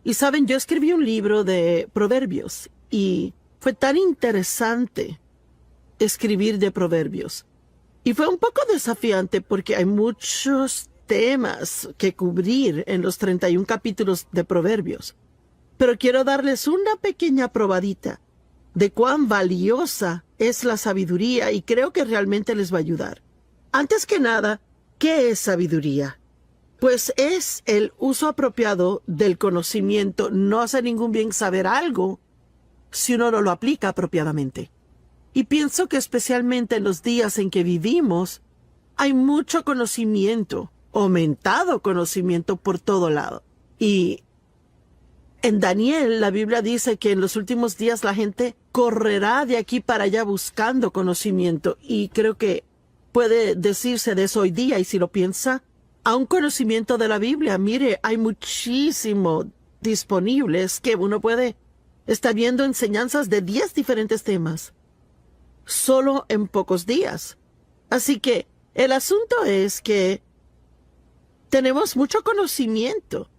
Y saben, yo escribí un libro de proverbios y fue tan interesante escribir de proverbios. Y fue un poco desafiante porque hay muchos temas que cubrir en los 31 capítulos de proverbios. Pero quiero darles una pequeña probadita de cuán valiosa es la sabiduría y creo que realmente les va a ayudar. Antes que nada, ¿qué es sabiduría? Pues es el uso apropiado del conocimiento. No hace ningún bien saber algo si uno no lo aplica apropiadamente. Y pienso que especialmente en los días en que vivimos, hay mucho conocimiento, aumentado conocimiento por todo lado. Y en Daniel, la Biblia dice que en los últimos días la gente correrá de aquí para allá buscando conocimiento. Y creo que puede decirse de eso hoy día. Y si lo piensa, a un conocimiento de la Biblia, mire, hay muchísimo disponibles que uno puede estar viendo enseñanzas de 10 diferentes temas solo en pocos días. Así que el asunto es que tenemos mucho conocimiento,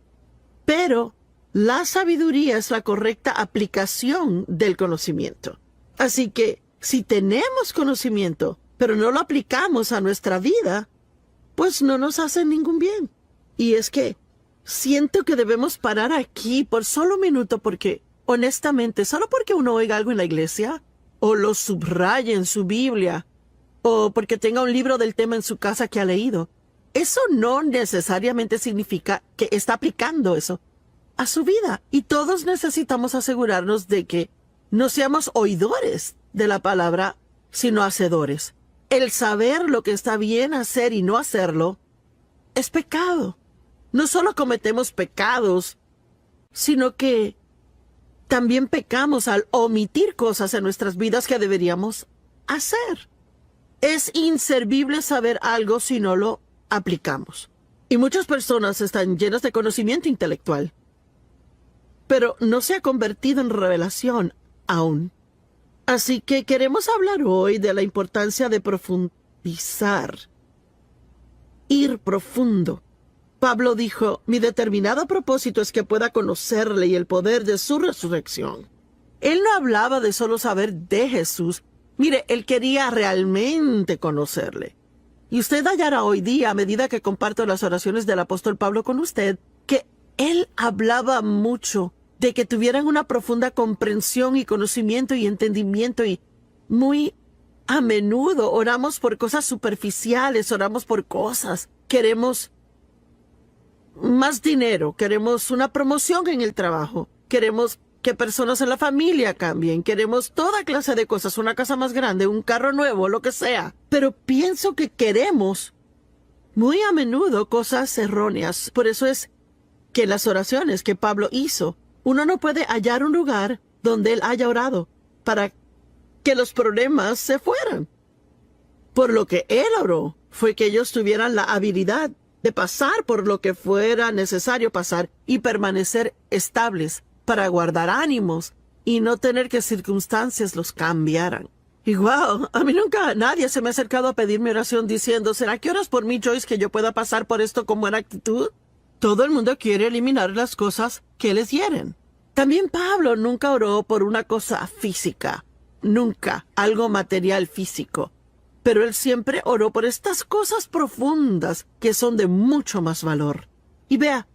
pero la sabiduría es la correcta aplicación del conocimiento. Así que si tenemos conocimiento, pero no lo aplicamos a nuestra vida, pues no nos hace ningún bien. Y es que siento que debemos parar aquí por solo un minuto porque, honestamente, solo porque uno oiga algo en la iglesia, o lo subraye en su Biblia, o porque tenga un libro del tema en su casa que ha leído, eso no necesariamente significa que está aplicando eso a su vida. Y todos necesitamos asegurarnos de que no seamos oidores de la palabra, sino hacedores. El saber lo que está bien hacer y no hacerlo es pecado. No solo cometemos pecados, sino que también pecamos al omitir cosas en nuestras vidas que deberíamos hacer. Es inservible saber algo si no lo aplicamos. Y muchas personas están llenas de conocimiento intelectual, pero no se ha convertido en revelación aún. Así que queremos hablar hoy de la importancia de profundizar, ir profundo. Pablo dijo, mi determinado propósito es que pueda conocerle y el poder de su resurrección. Él no hablaba de solo saber de Jesús. Mire, él quería realmente conocerle. Y usted hallará hoy día, a medida que comparto las oraciones del apóstol Pablo con usted, que él hablaba mucho de que tuvieran una profunda comprensión y conocimiento y entendimiento, y muy a menudo oramos por cosas superficiales, oramos por cosas. Queremos más dinero, queremos una promoción en el trabajo, queremos que personas en la familia cambien, queremos toda clase de cosas, una casa más grande, un carro nuevo, lo que sea. Pero pienso que queremos muy a menudo cosas erróneas. Por eso es que las oraciones que Pablo hizo, uno no puede hallar un lugar donde él haya orado para que los problemas se fueran. Por lo que él oró fue que ellos tuvieran la habilidad de pasar por lo que fuera necesario pasar y permanecer estables para guardar ánimos y no tener que circunstancias los cambiaran. Y wow, a mí nunca nadie se me ha acercado a pedir mi oración diciendo, ¿será que oras por mí, Joyce, que yo pueda pasar por esto con buena actitud? Todo el mundo quiere eliminar las cosas que les hieren. También Pablo nunca oró por una cosa física, nunca algo material físico. Pero él siempre oró por estas cosas profundas que son de mucho más valor. Y vea,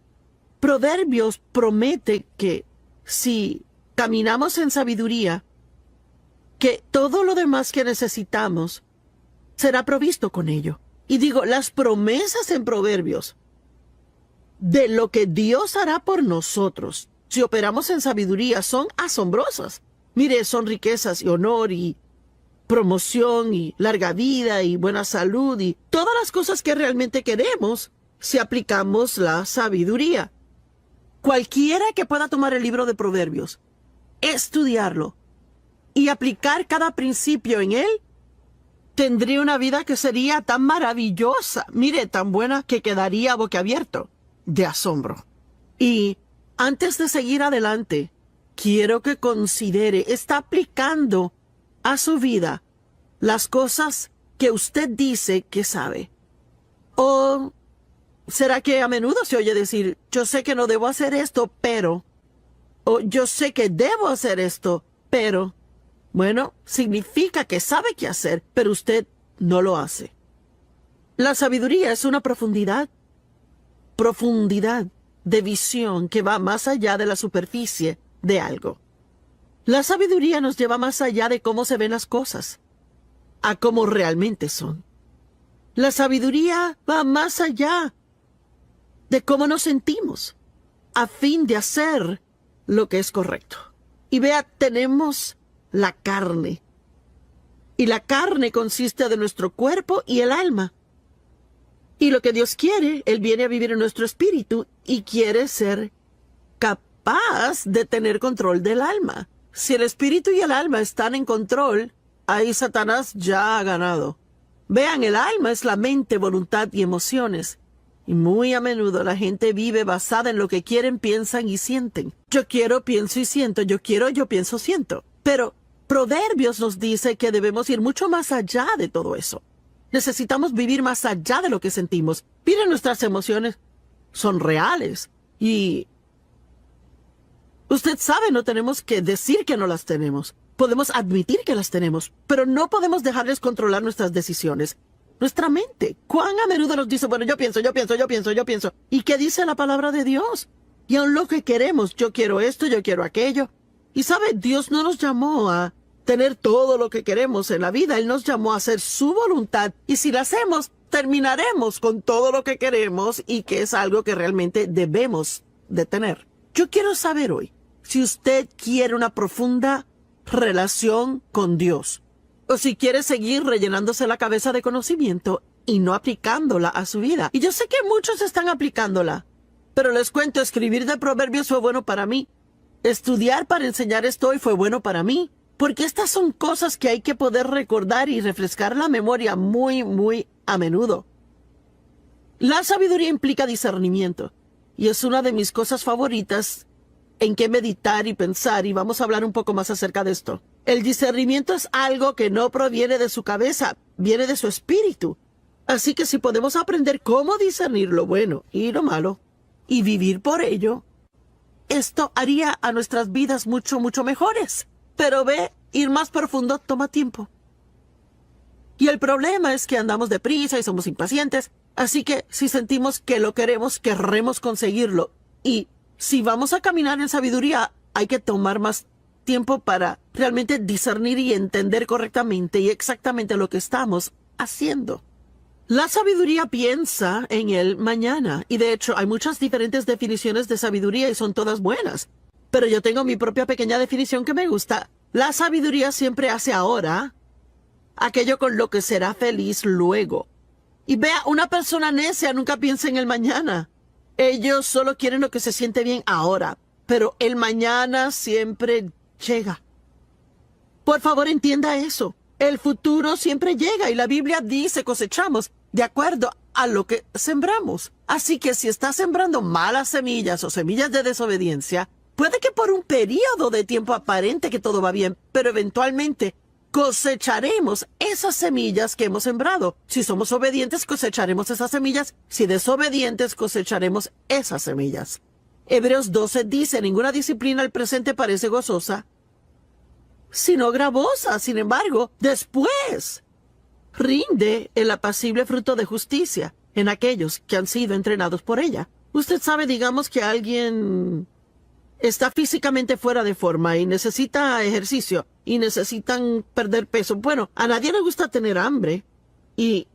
Proverbios promete que si caminamos en sabiduría, que todo lo demás que necesitamos será provisto con ello. Y digo, las promesas en Proverbios de lo que Dios hará por nosotros si operamos en sabiduría son asombrosas. Mire, son riquezas y honor y promoción y larga vida y buena salud y todas las cosas que realmente queremos si aplicamos la sabiduría. Cualquiera que pueda tomar el libro de Proverbios, estudiarlo y aplicar cada principio en él, tendría una vida que sería tan maravillosa, mire, tan buena que quedaría boquiabierto de asombro. Y antes de seguir adelante, quiero que considere, ¿está aplicando a su vida las cosas que usted dice que sabe? ¿O será que a menudo se oye decir, yo sé que no debo hacer esto, pero O yo sé que debo hacer esto, pero, bueno, significa que sabe qué hacer, pero usted no lo hace. La sabiduría es una profundidad de visión que va más allá de la superficie de algo. La sabiduría nos lleva más allá de cómo se ven las cosas, a cómo realmente son. La sabiduría va más allá de cómo nos sentimos, a fin de hacer lo que es correcto. Y vea, tenemos la carne. Y la carne consiste de nuestro cuerpo y el alma. Y lo que Dios quiere, Él viene a vivir en nuestro espíritu y quiere ser capaz de tener control del alma. Si el espíritu y el alma están en control, ahí Satanás ya ha ganado. Vean, el alma es la mente, voluntad y emociones. Y muy a menudo la gente vive basada en lo que quieren, piensan y sienten. Yo quiero, pienso y siento. Yo quiero, yo pienso, siento. Pero Proverbios nos dice que debemos ir mucho más allá de todo eso. Necesitamos vivir más allá de lo que sentimos. Miren, nuestras emociones son reales. Y usted sabe, no tenemos que decir que no las tenemos. Podemos admitir que las tenemos, pero no podemos dejarles controlar nuestras decisiones. Nuestra mente, cuán a menudo nos dice, bueno, yo pienso. ¿Y qué dice la palabra de Dios? Y aun lo que queremos, yo quiero esto, yo quiero aquello. Y sabe, Dios no nos llamó a tener todo lo que queremos en la vida. Él nos llamó a hacer su voluntad. Y si la hacemos, terminaremos con todo lo que queremos y que es algo que realmente debemos de tener. Yo quiero saber hoy si usted quiere una profunda relación con Dios, o si quiere seguir rellenándose la cabeza de conocimiento y no aplicándola a su vida. Y yo sé que muchos están aplicándola, pero les cuento, escribir de Proverbios fue bueno para mí. Estudiar para enseñar esto hoy fue bueno para mí, porque estas son cosas que hay que poder recordar y refrescar la memoria muy a menudo. La sabiduría implica discernimiento, y es una de mis cosas favoritas en que meditar y pensar, y vamos a hablar un poco más acerca de esto. El discernimiento es algo que no proviene de su cabeza, viene de su espíritu. Así que si podemos aprender cómo discernir lo bueno y lo malo, y vivir por ello, esto haría a nuestras vidas mucho mejores. Pero ve, ir más profundo toma tiempo. Y el problema es que andamos deprisa y somos impacientes, así que si sentimos que lo queremos, querremos conseguirlo. Y si vamos a caminar en sabiduría, hay que tomar más tiempo para realmente discernir y entender correctamente y exactamente lo que estamos haciendo. La sabiduría piensa en el mañana, y de hecho hay muchas diferentes definiciones de sabiduría y son todas buenas. Pero yo tengo mi propia pequeña definición que me gusta. La sabiduría siempre hace ahora aquello con lo que será feliz luego. Y vea, una persona necia nunca piensa en el mañana. Ellos solo quieren lo que se siente bien ahora, pero el mañana siempre llega. Por favor, entienda eso. El futuro siempre llega y la Biblia dice cosechamos de acuerdo a lo que sembramos. Así que si está sembrando malas semillas o semillas de desobediencia, puede que por un periodo de tiempo aparente que todo va bien, pero eventualmente cosecharemos esas semillas que hemos sembrado. Si somos obedientes, cosecharemos esas semillas. Si desobedientes, cosecharemos esas semillas. Hebreos 12 dice, ninguna disciplina al presente parece gozosa, sino gravosa. Sin embargo, después rinde el apacible fruto de justicia en aquellos que han sido entrenados por ella. Usted sabe, digamos que alguien está físicamente fuera de forma y necesita ejercicio y necesitan perder peso. Bueno, a nadie le gusta tener hambre. Y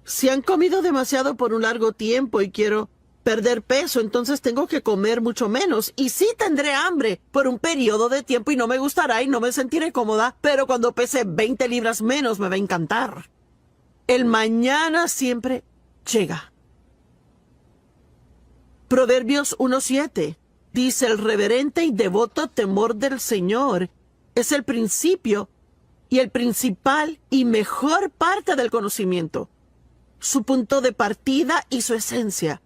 si han comido demasiado por un largo tiempo y quiero perder peso, entonces tengo que comer mucho menos. Y sí tendré hambre por un periodo de tiempo y no me gustará y no me sentiré cómoda, pero cuando pese 20 libras menos me va a encantar. El mañana siempre llega. Proverbios 1:7 dice, el reverente y devoto temor del Señor es el principio y el principal y mejor parte del conocimiento, su punto de partida y su esencia.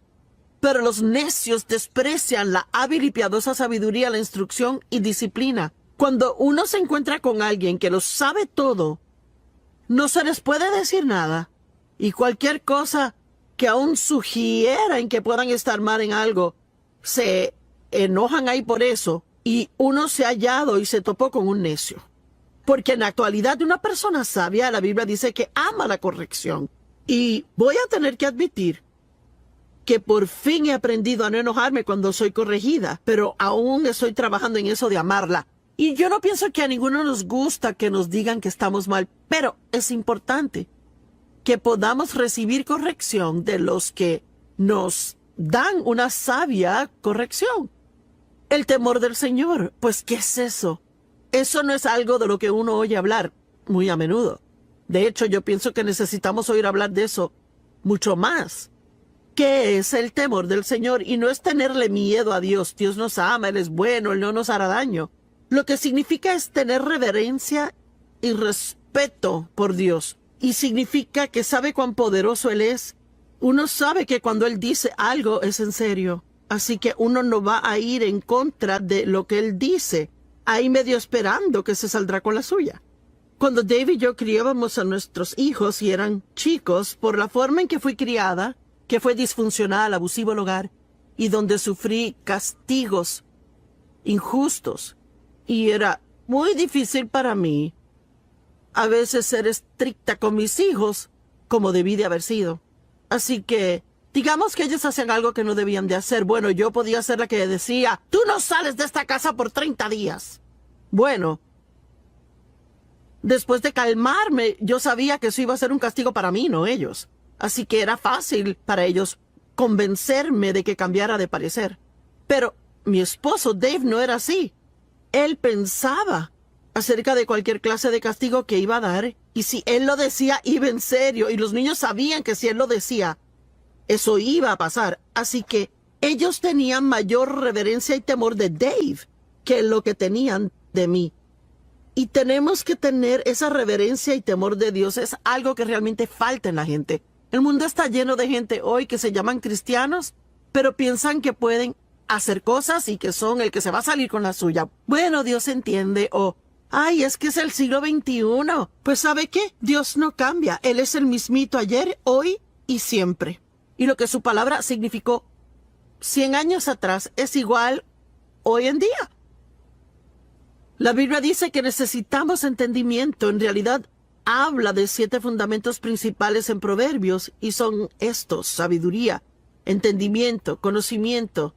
Pero los necios desprecian la hábil y piadosa sabiduría, la instrucción y disciplina. Cuando uno se encuentra con alguien que lo sabe todo, no se les puede decir nada. Y cualquier cosa que aún sugiera en que puedan estar mal en algo, se enojan ahí por eso y uno se ha hallado y se topó con un necio. Porque en la actualidad una persona sabia, la Biblia dice que ama la corrección. Y voy a tener que admitir que por fin he aprendido a no enojarme cuando soy corregida, pero aún estoy trabajando en eso de amarla. Y yo no pienso que a ninguno nos gusta que nos digan que estamos mal, pero es importante que podamos recibir corrección de los que nos dan una sabia corrección. El temor del Señor, pues, ¿qué es eso? Eso no es algo de lo que uno oye hablar muy a menudo. De hecho, yo pienso que necesitamos oír hablar de eso mucho más. ¿Qué es el temor del Señor? Y no es tenerle miedo a Dios. Dios nos ama, Él es bueno, Él no nos hará daño. Lo que significa es tener reverencia y respeto por Dios. Y significa que sabe cuán poderoso Él es. Uno sabe que cuando Él dice algo es en serio. Así que uno no va a ir en contra de lo que Él dice, ahí medio esperando que se saldrá con la suya. Cuando Dave y yo criábamos a nuestros hijos y eran chicos, por la forma en que fui criada, que fue disfuncional, abusivo el hogar, y donde sufrí castigos injustos, y era muy difícil para mí a veces ser estricta con mis hijos como debí de haber sido. Así que, digamos que ellos hacían algo que no debían de hacer. Bueno, yo podía ser la que decía, tú no sales de esta casa por 30 días. Bueno, después de calmarme, yo sabía que eso iba a ser un castigo para mí, no ellos. Así que era fácil para ellos convencerme de que cambiara de parecer. Pero mi esposo Dave no era así. Él pensaba acerca de cualquier clase de castigo que iba a dar, y si él lo decía, iba en serio, y los niños sabían que si él lo decía, eso iba a pasar. Así que ellos tenían mayor reverencia y temor de Dave que lo que tenían de mí. Y tenemos que tener esa reverencia y temor de Dios. Es algo que realmente falta en la gente. El mundo está lleno de gente hoy que se llaman cristianos, pero piensan que pueden hacer cosas y que son el que se va a salir con la suya. Bueno, Dios entiende, o ay, es que es el siglo XXI. Pues ¿sabe qué? Dios no cambia. Él es el mismito ayer, hoy y siempre. Y lo que su palabra significó 100 años atrás es igual hoy en día. La Biblia dice que necesitamos entendimiento. En realidad, habla de 7 fundamentos principales en Proverbios, y son estos: sabiduría, entendimiento, conocimiento,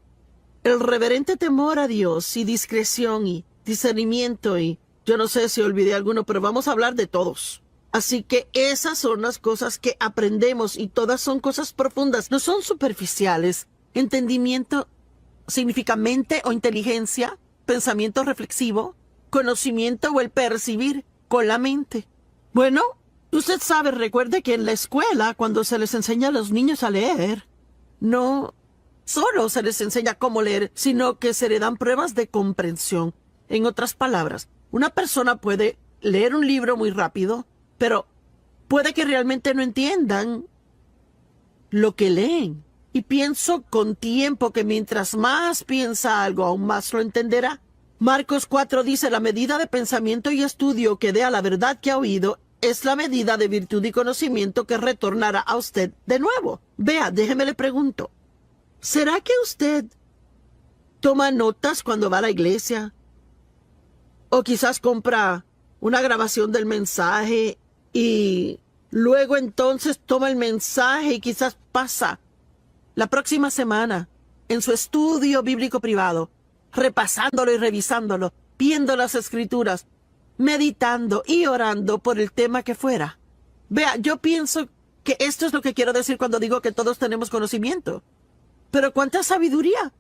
el reverente temor a Dios, y discreción, y discernimiento, y yo no sé si olvidé alguno, pero vamos a hablar de todos. Así que esas son las cosas que aprendemos, y todas son cosas profundas, no son superficiales. Entendimiento significa mente o inteligencia, pensamiento reflexivo, conocimiento o el percibir con la mente. Bueno, usted sabe, recuerde que en la escuela, cuando se les enseña a los niños a leer, no solo se les enseña cómo leer, sino que se le dan pruebas de comprensión. En otras palabras, una persona puede leer un libro muy rápido, pero puede que realmente no entiendan lo que leen. Y pienso con tiempo que mientras más piensa algo, aún más lo entenderá. Marcos 4 dice, la medida de pensamiento y estudio que dé a la verdad que ha oído es la medida de virtud y conocimiento que retornará a usted de nuevo. Vea, déjeme le pregunto, ¿será que usted toma notas cuando va a la iglesia? O quizás compra una grabación del mensaje y luego entonces toma el mensaje y quizás pasa la próxima semana en su estudio bíblico privado, repasándolo y revisándolo, viendo las escrituras, meditando y orando por el tema que fuera. Vea, yo pienso que esto es lo que quiero decir cuando digo que todos tenemos conocimiento. Pero ¿cuánta sabiduría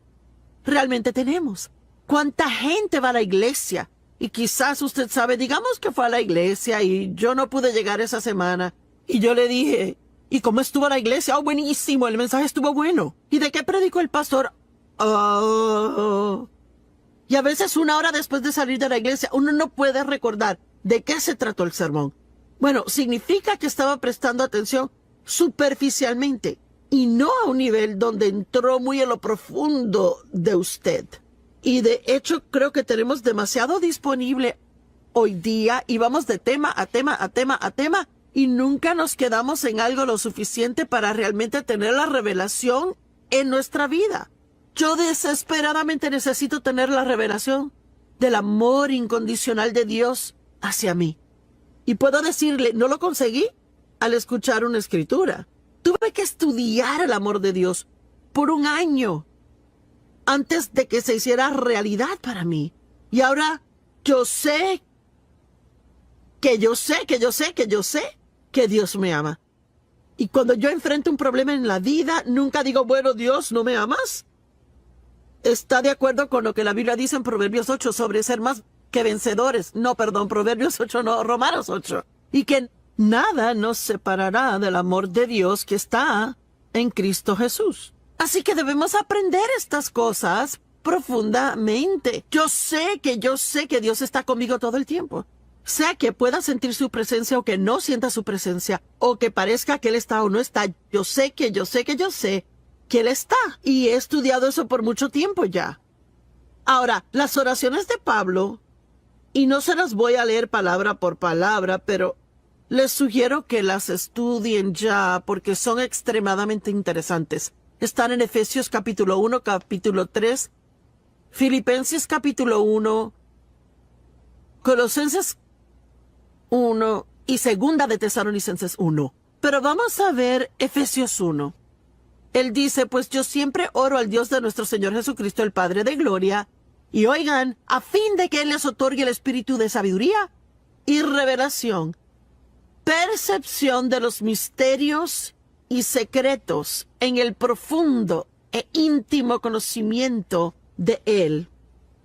realmente tenemos? ¿Cuánta gente va a la iglesia? Y quizás usted sabe, digamos que fue a la iglesia y yo no pude llegar esa semana. Y yo le dije, ¿y cómo estuvo la iglesia? Oh, buenísimo, el mensaje estuvo bueno. ¿Y de qué predicó el pastor? Oh. Y a veces 1 hora después de salir de la iglesia, uno no puede recordar de qué se trató el sermón. Bueno, significa que estaba prestando atención superficialmente y no a un nivel donde entró muy en lo profundo de usted. Y de hecho creo que tenemos demasiado disponible hoy día y vamos de tema a tema a tema a tema y nunca nos quedamos en algo lo suficiente para realmente tener la revelación en nuestra vida. Yo desesperadamente necesito tener la revelación del amor incondicional de Dios hacia mí. Y puedo decirle, no lo conseguí al escuchar una escritura. Tuve que estudiar el amor de Dios por un año antes de que se hiciera realidad para mí. Y ahora yo sé que Dios me ama. Y cuando yo enfrento un problema en la vida, nunca digo, bueno, Dios, ¿no me amas? Está de acuerdo con lo que la Biblia dice en Proverbios 8 sobre ser más que vencedores. No, perdón, Proverbios 8 no, Romanos 8. Y que nada nos separará del amor de Dios que está en Cristo Jesús. Así que debemos aprender estas cosas profundamente. Yo sé que Dios está conmigo todo el tiempo. Sea que pueda sentir su presencia o que no sienta su presencia, o que parezca que Él está o no está, yo sé que Él está. Y he estudiado eso por mucho tiempo ya. Ahora, las oraciones de Pablo, y no se las voy a leer palabra por palabra, pero les sugiero que las estudien ya porque son extremadamente interesantes. Están en Efesios capítulo 1, capítulo 3, Filipenses capítulo 1, Colosenses 1 y segunda de Tesalonicenses 1. Pero vamos a ver Efesios 1. Él dice, pues yo siempre oro al Dios de nuestro Señor Jesucristo, el Padre de Gloria, y oigan, a fin de que Él les otorgue el espíritu de sabiduría y revelación, percepción de los misterios y secretos en el profundo e íntimo conocimiento de Él.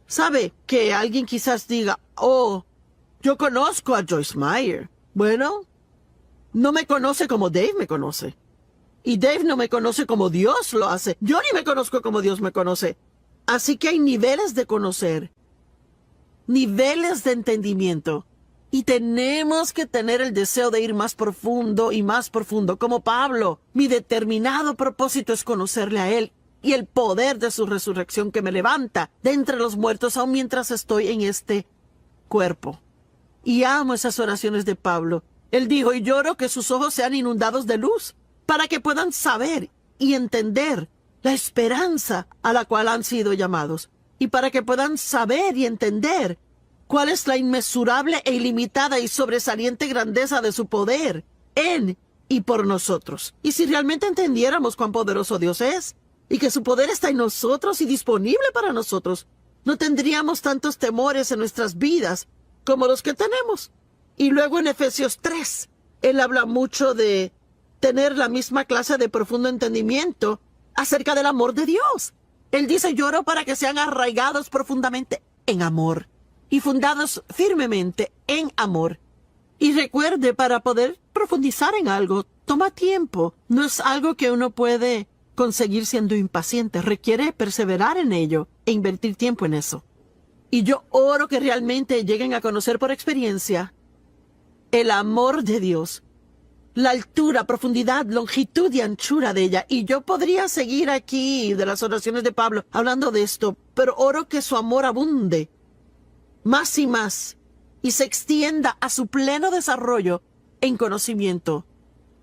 ¿Sabe que alguien quizás diga, oh, yo conozco a Joyce Meyer? Bueno, no me conoce como Dave me conoce. Y Dave no me conoce como Dios lo hace. Yo ni me conozco como Dios me conoce. Así que hay niveles de conocer, niveles de entendimiento. Y tenemos que tener el deseo de ir más profundo y más profundo. Como Pablo, mi determinado propósito es conocerle a Él y el poder de su resurrección que me levanta de entre los muertos aun mientras estoy en este cuerpo. Y amo esas oraciones de Pablo. Él dijo, y lloro que sus ojos sean inundados de luz, para que puedan saber y entender la esperanza a la cual han sido llamados, y para que puedan saber y entender cuál es la inmesurable e ilimitada y sobresaliente grandeza de su poder en y por nosotros. Y si realmente entendiéramos cuán poderoso Dios es, y que su poder está en nosotros y disponible para nosotros, no tendríamos tantos temores en nuestras vidas como los que tenemos. Y luego en Efesios 3, él habla mucho de tener la misma clase de profundo entendimiento acerca del amor de Dios. Él dice, lloro para que sean arraigados profundamente en amor y fundados firmemente en amor. Y recuerde, para poder profundizar en algo, toma tiempo. No es algo que uno puede conseguir siendo impaciente. Requiere perseverar en ello e invertir tiempo en eso. Y yo oro que realmente lleguen a conocer por experiencia el amor de Dios, la altura, profundidad, longitud y anchura de ella. Y yo podría seguir aquí de las oraciones de Pablo hablando de esto, pero oro que su amor abunde más y más y se extienda a su pleno desarrollo en conocimiento.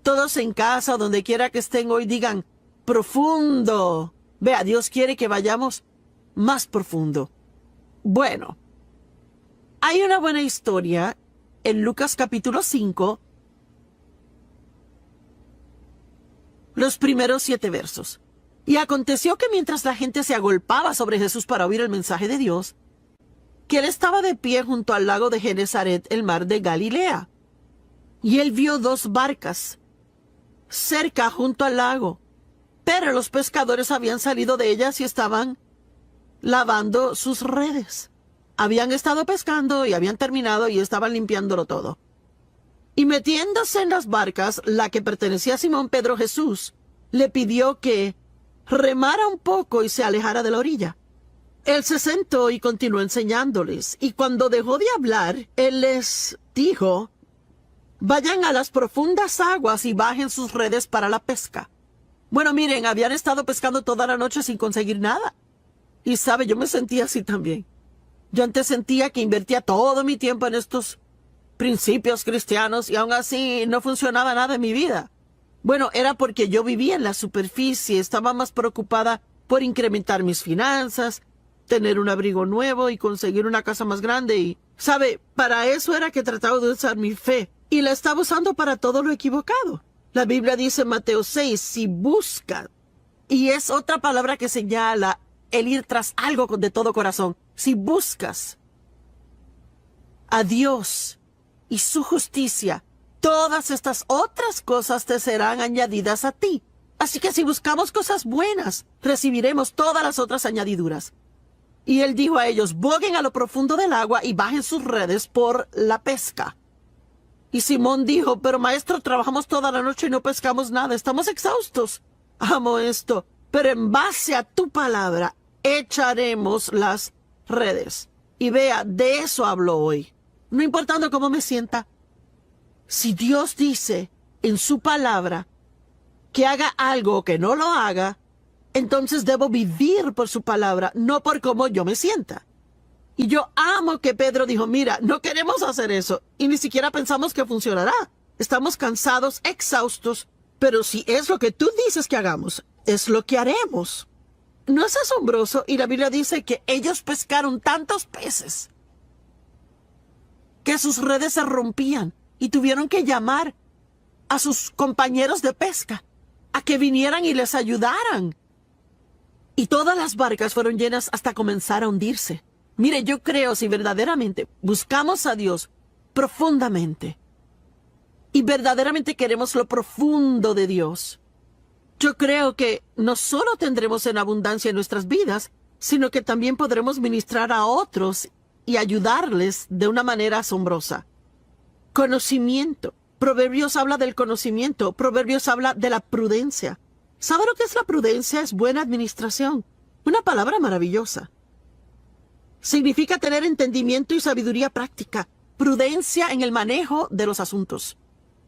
Todos en casa o donde quiera que estén hoy digan, profundo. Vea, Dios quiere que vayamos más profundo. Bueno, hay una buena historia en Lucas capítulo 5, los primeros 7 versos. Y aconteció que mientras la gente se agolpaba sobre Jesús para oír el mensaje de Dios, que él estaba de pie junto al lago de Genezaret, el mar de Galilea. Y él vio 2 barcas cerca junto al lago, pero los pescadores habían salido de ellas y estaban lavando sus redes. Habían estado pescando y habían terminado y estaban limpiándolo todo. Y metiéndose en las barcas, la que pertenecía a Simón Pedro, Jesús le pidió que remara un poco y se alejara de la orilla. Él se sentó y continuó enseñándoles, y cuando dejó de hablar, él les dijo, vayan a las profundas aguas y bajen sus redes para la pesca. Bueno, miren, habían estado pescando toda la noche sin conseguir nada. Y sabe, yo me sentía así también. Yo antes sentía que invertía todo mi tiempo en estos principios cristianos y aún así no funcionaba nada en mi vida. Bueno, era porque yo vivía en la superficie, estaba más preocupada por incrementar mis finanzas, tener un abrigo nuevo y conseguir una casa más grande. Y, ¿sabe? Para eso era que trataba de usar mi fe. Y la estaba usando para todo lo equivocado. La Biblia dice en Mateo 6, si buscan, y es otra palabra que señala el ir tras algo de todo corazón. Si buscas a Dios y su justicia, todas estas otras cosas te serán añadidas a ti. Así que si buscamos cosas buenas, recibiremos todas las otras añadiduras. Y él dijo a ellos, boguen a lo profundo del agua y bajen sus redes por la pesca. Y Simón dijo, pero maestro, trabajamos toda la noche y no pescamos nada, estamos exhaustos. Amo esto, pero en base a tu palabra echaremos las redes. Y vea, de eso hablo hoy. No importando cómo me sienta. Si Dios dice en su palabra que haga algo o que no lo haga, entonces debo vivir por su palabra, no por cómo yo me sienta. Y yo amo que Pedro dijo, mira, no queremos hacer eso y ni siquiera pensamos que funcionará. Estamos cansados, exhaustos, pero si es lo que tú dices que hagamos, es lo que haremos. ¿No es asombroso? Y la Biblia dice que ellos pescaron tantos peces que sus redes se rompían y tuvieron que llamar a sus compañeros de pesca a que vinieran y les ayudaran. Y todas las barcas fueron llenas hasta comenzar a hundirse. Mire, yo creo si verdaderamente buscamos a Dios profundamente y verdaderamente queremos lo profundo de Dios, yo creo que no solo tendremos en abundancia en nuestras vidas, sino que también podremos ministrar a otros y ayudarles de una manera asombrosa. Conocimiento. Proverbios habla del conocimiento. Proverbios habla de la prudencia. ¿Sabe lo que es la prudencia? Es buena administración. Una palabra maravillosa. Significa tener entendimiento y sabiduría práctica. Prudencia en el manejo de los asuntos.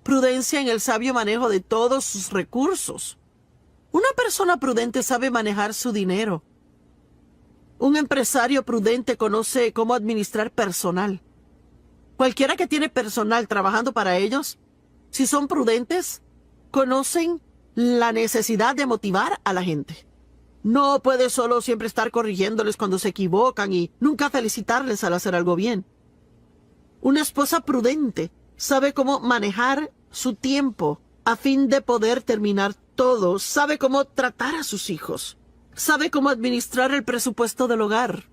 Prudencia en el sabio manejo de todos sus recursos. Una persona prudente sabe manejar su dinero. Un empresario prudente conoce cómo administrar personal. Cualquiera que tiene personal trabajando para ellos, si son prudentes, conocen la necesidad de motivar a la gente. No puede solo siempre estar corrigiéndoles cuando se equivocan y nunca felicitarles al hacer algo bien. Una esposa prudente sabe cómo manejar su tiempo a fin de poder terminar todo. Sabe cómo tratar a sus hijos. Sabe cómo administrar el presupuesto del hogar.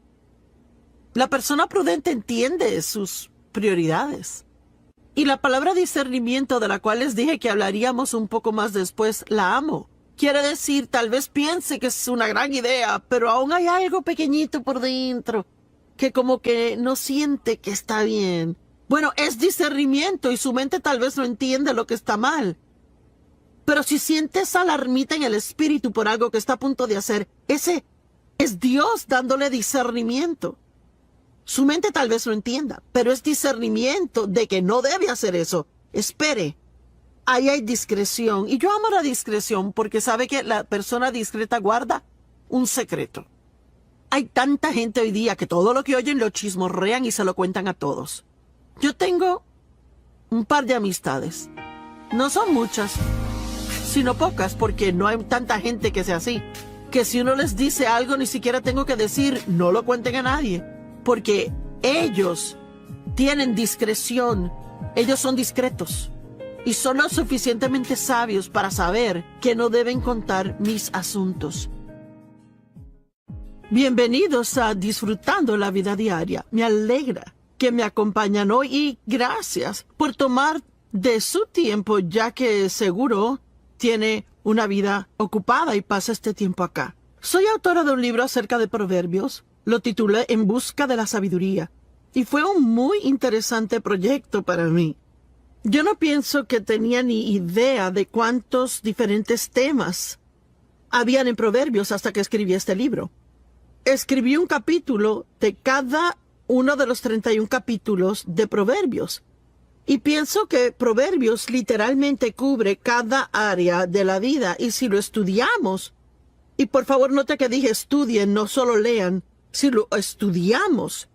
La persona prudente entiende sus prioridades. Y la palabra discernimiento, de la cual les dije que hablaríamos un poco más después, la amo. Quiere decir, tal vez piense que es una gran idea, pero aún hay algo pequeñito por dentro que como que no siente que está bien. Bueno, es discernimiento y su mente tal vez no entiende lo que está mal. Pero si siente esa alarmita en el espíritu por algo que está a punto de hacer, ese es Dios dándole discernimiento. Su mente tal vez no entienda, pero es discernimiento de que no debe hacer eso. Espere. Ahí hay discreción. Y yo amo la discreción porque sabe que la persona discreta guarda un secreto. Hay tanta gente hoy día que todo lo que oyen lo chismorrean y se lo cuentan a todos. Yo tengo un par de amistades. No son muchas, sino pocas, porque no hay tanta gente que sea así. Que si uno les dice algo, ni siquiera tengo que decir, no lo cuenten a nadie. Porque ellos tienen discreción. Ellos son discretos. Y son lo suficientemente sabios para saber que no deben contar mis asuntos. Bienvenidos a Disfrutando la Vida Diaria. Me alegra que me acompañan hoy y gracias por tomar de su tiempo, ya que seguro tiene una vida ocupada y pasa este tiempo acá. Soy autora de un libro acerca de proverbios. Lo titulé En busca de la sabiduría. Y fue un muy interesante proyecto para mí. Yo no pienso que tenía ni idea de cuántos diferentes temas habían en Proverbios hasta que escribí este libro. Escribí un capítulo de cada uno de los 31 capítulos de Proverbios. Y pienso que Proverbios literalmente cubre cada área de la vida. Y si lo estudiamos, y por favor note que dije estudien, no solo lean, si lo estudiamos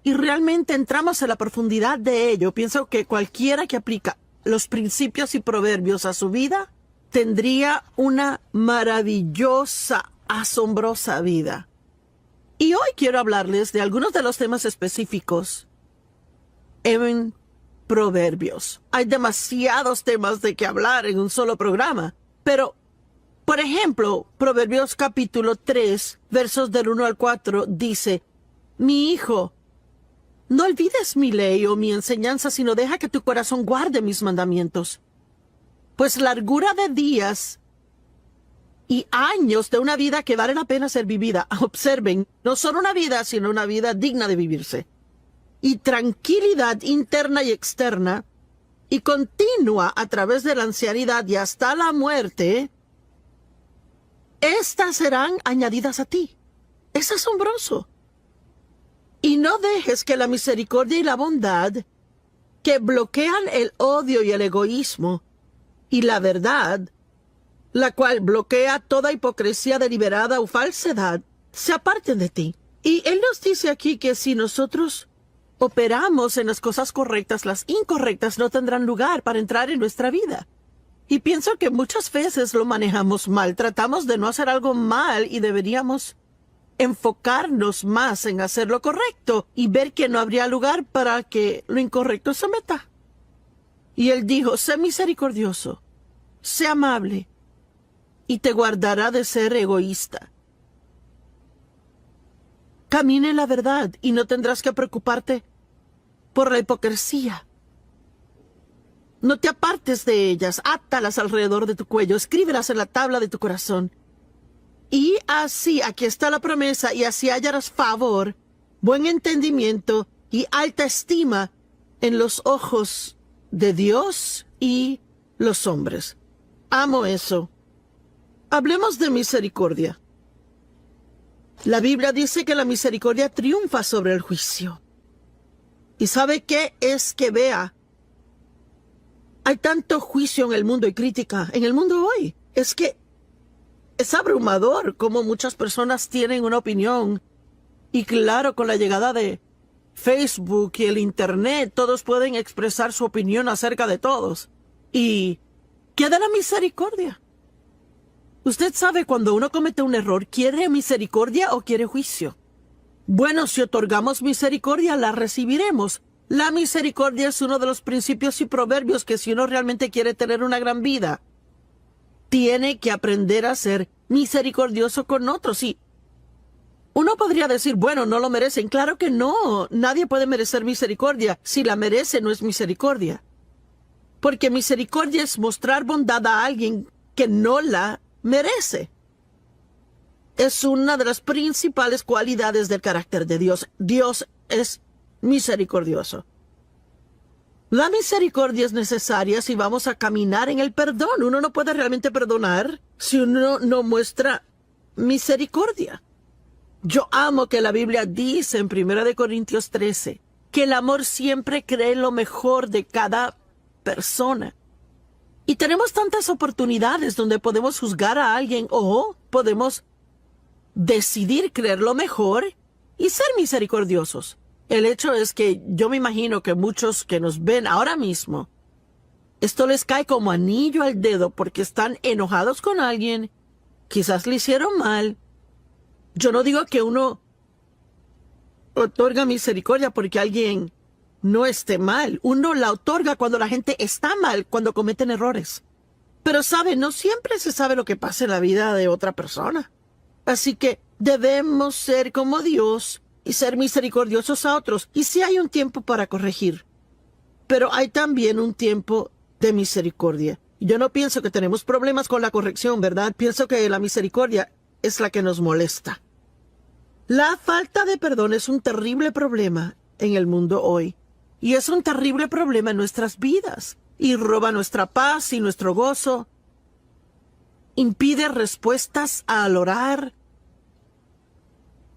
y realmente entramos en la profundidad de ello, pienso que cualquiera que aplica los principios y proverbios a su vida tendría una maravillosa asombrosa vida. Y hoy quiero hablarles de algunos de los temas específicos en Proverbios. Hay demasiados temas de que hablar en un solo programa, pero, por ejemplo, Proverbios capítulo 3, versos del 1 al 4, dice: Mi hijo, no olvides mi ley o mi enseñanza, sino deja que tu corazón guarde mis mandamientos. Pues largura de días y años de una vida que vale la pena ser vivida. Observen, no solo una vida, sino una vida digna de vivirse. Y tranquilidad interna y externa, y continua a través de la ancianidad y hasta la muerte, estas serán añadidas a ti. Es asombroso. Y no dejes que la misericordia y la bondad, que bloquean el odio y el egoísmo, y la verdad, la cual bloquea toda hipocresía deliberada o falsedad, se aparten de ti. Y él nos dice aquí que si nosotros operamos en las cosas correctas, las incorrectas no tendrán lugar para entrar en nuestra vida. Y pienso que muchas veces lo manejamos mal. Tratamos de no hacer algo mal y deberíamos enfocarnos más en hacer lo correcto y ver que no habría lugar para que lo incorrecto se meta. Y él dijo: sé misericordioso, sé amable, y te guardará de ser egoísta. Camina en la verdad y no tendrás que preocuparte por la hipocresía. No te apartes de ellas, átalas alrededor de tu cuello, escríbelas en la tabla de tu corazón. Y así, aquí está la promesa, y así hallarás favor, buen entendimiento y alta estima en los ojos de Dios y los hombres. Amo eso. Hablemos de misericordia. La Biblia dice que la misericordia triunfa sobre el juicio. ¿Y sabe qué es que vea? Hay tanto juicio en el mundo y crítica en el mundo hoy. Es que es abrumador cómo muchas personas tienen una opinión. Y claro, con la llegada de Facebook y el Internet, todos pueden expresar su opinión acerca de todos. ¿Y qué de la misericordia? Usted sabe, cuando uno comete un error, ¿quiere misericordia o quiere juicio? Bueno, si otorgamos misericordia, la recibiremos. La misericordia es uno de los principios y proverbios que, si uno realmente quiere tener una gran vida, tiene que aprender a ser misericordioso con otros. Y uno podría decir: bueno, no lo merecen. Claro que no. Nadie puede merecer misericordia. Si la merece, no es misericordia. Porque misericordia es mostrar bondad a alguien que no la merece. Es una de las principales cualidades del carácter de Dios. Dios es misericordioso. La misericordia es necesaria si vamos a caminar en el perdón. Uno no puede realmente perdonar si uno no muestra misericordia. Yo amo que la Biblia dice en 1 Corintios 13 que el amor siempre cree lo mejor de cada persona. Y tenemos tantas oportunidades donde podemos juzgar a alguien o podemos decidir creer lo mejor y ser misericordiosos. El hecho es que yo me imagino que muchos que nos ven ahora mismo, esto les cae como anillo al dedo porque están enojados con alguien, quizás le hicieron mal. Yo no digo que uno otorga misericordia porque alguien no esté mal. Uno la otorga cuando la gente está mal, cuando cometen errores. Pero sabe, no siempre se sabe lo que pasa en la vida de otra persona. Así que debemos ser como Dios y ser misericordiosos a otros. Y sí hay un tiempo para corregir, pero hay también un tiempo de misericordia. Yo no pienso que tenemos problemas con la corrección, ¿verdad? Pienso que la misericordia es la que nos molesta. La falta de perdón es un terrible problema en el mundo hoy. Y es un terrible problema en nuestras vidas. Y roba nuestra paz y nuestro gozo. Impide respuestas al orar.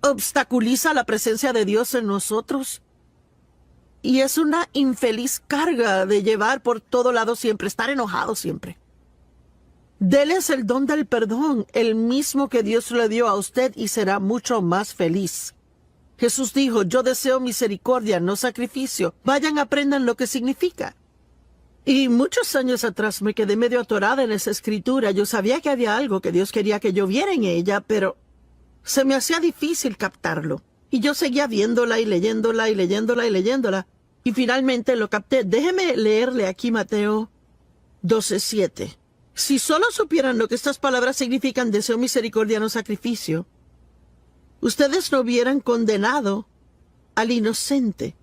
Obstaculiza la presencia de Dios en nosotros. Y es una infeliz carga de llevar por todo lado siempre, estar enojado siempre. Déles el don del perdón, el mismo que Dios le dio a usted, y será mucho más feliz. Jesús dijo: yo deseo misericordia, no sacrificio. Vayan, aprendan lo que significa. Y muchos años atrás me quedé medio atorada en esa escritura. Yo sabía que había algo que Dios quería que yo viera en ella, pero se me hacía difícil captarlo. Y yo seguía viéndola y leyéndola y leyéndola y leyéndola. Y finalmente lo capté. Déjeme leerle aquí Mateo 12:7. Si solo supieran lo que estas palabras significan, deseo, misericordia, no sacrificio, ustedes no hubieran condenado al inocente.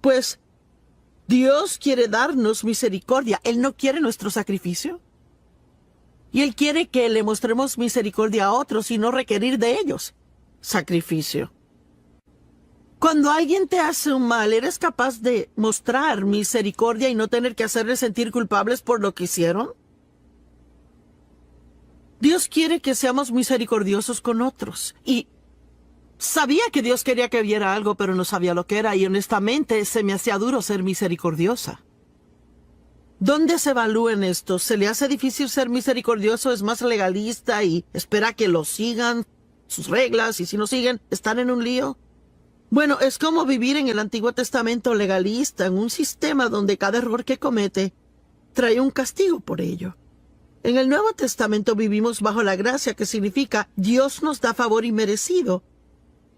Pues Dios quiere darnos misericordia. Él no quiere nuestro sacrificio. Y Él quiere que le mostremos misericordia a otros y no requerir de ellos sacrificio. Cuando alguien te hace un mal, ¿eres capaz de mostrar misericordia y no tener que hacerles sentir culpables por lo que hicieron? Dios quiere que seamos misericordiosos con otros. Y sabía que Dios quería que viera algo, pero no sabía lo que era. Y honestamente se me hacía duro ser misericordiosa. ¿Dónde se evalúen esto? ¿Se le hace difícil ser misericordioso? ¿Es más legalista y espera que lo sigan sus reglas? Y si no siguen, ¿están en un lío? Bueno, es como vivir en el Antiguo Testamento legalista, en un sistema donde cada error que comete trae un castigo por ello. En el Nuevo Testamento vivimos bajo la gracia, que significa Dios nos da favor inmerecido.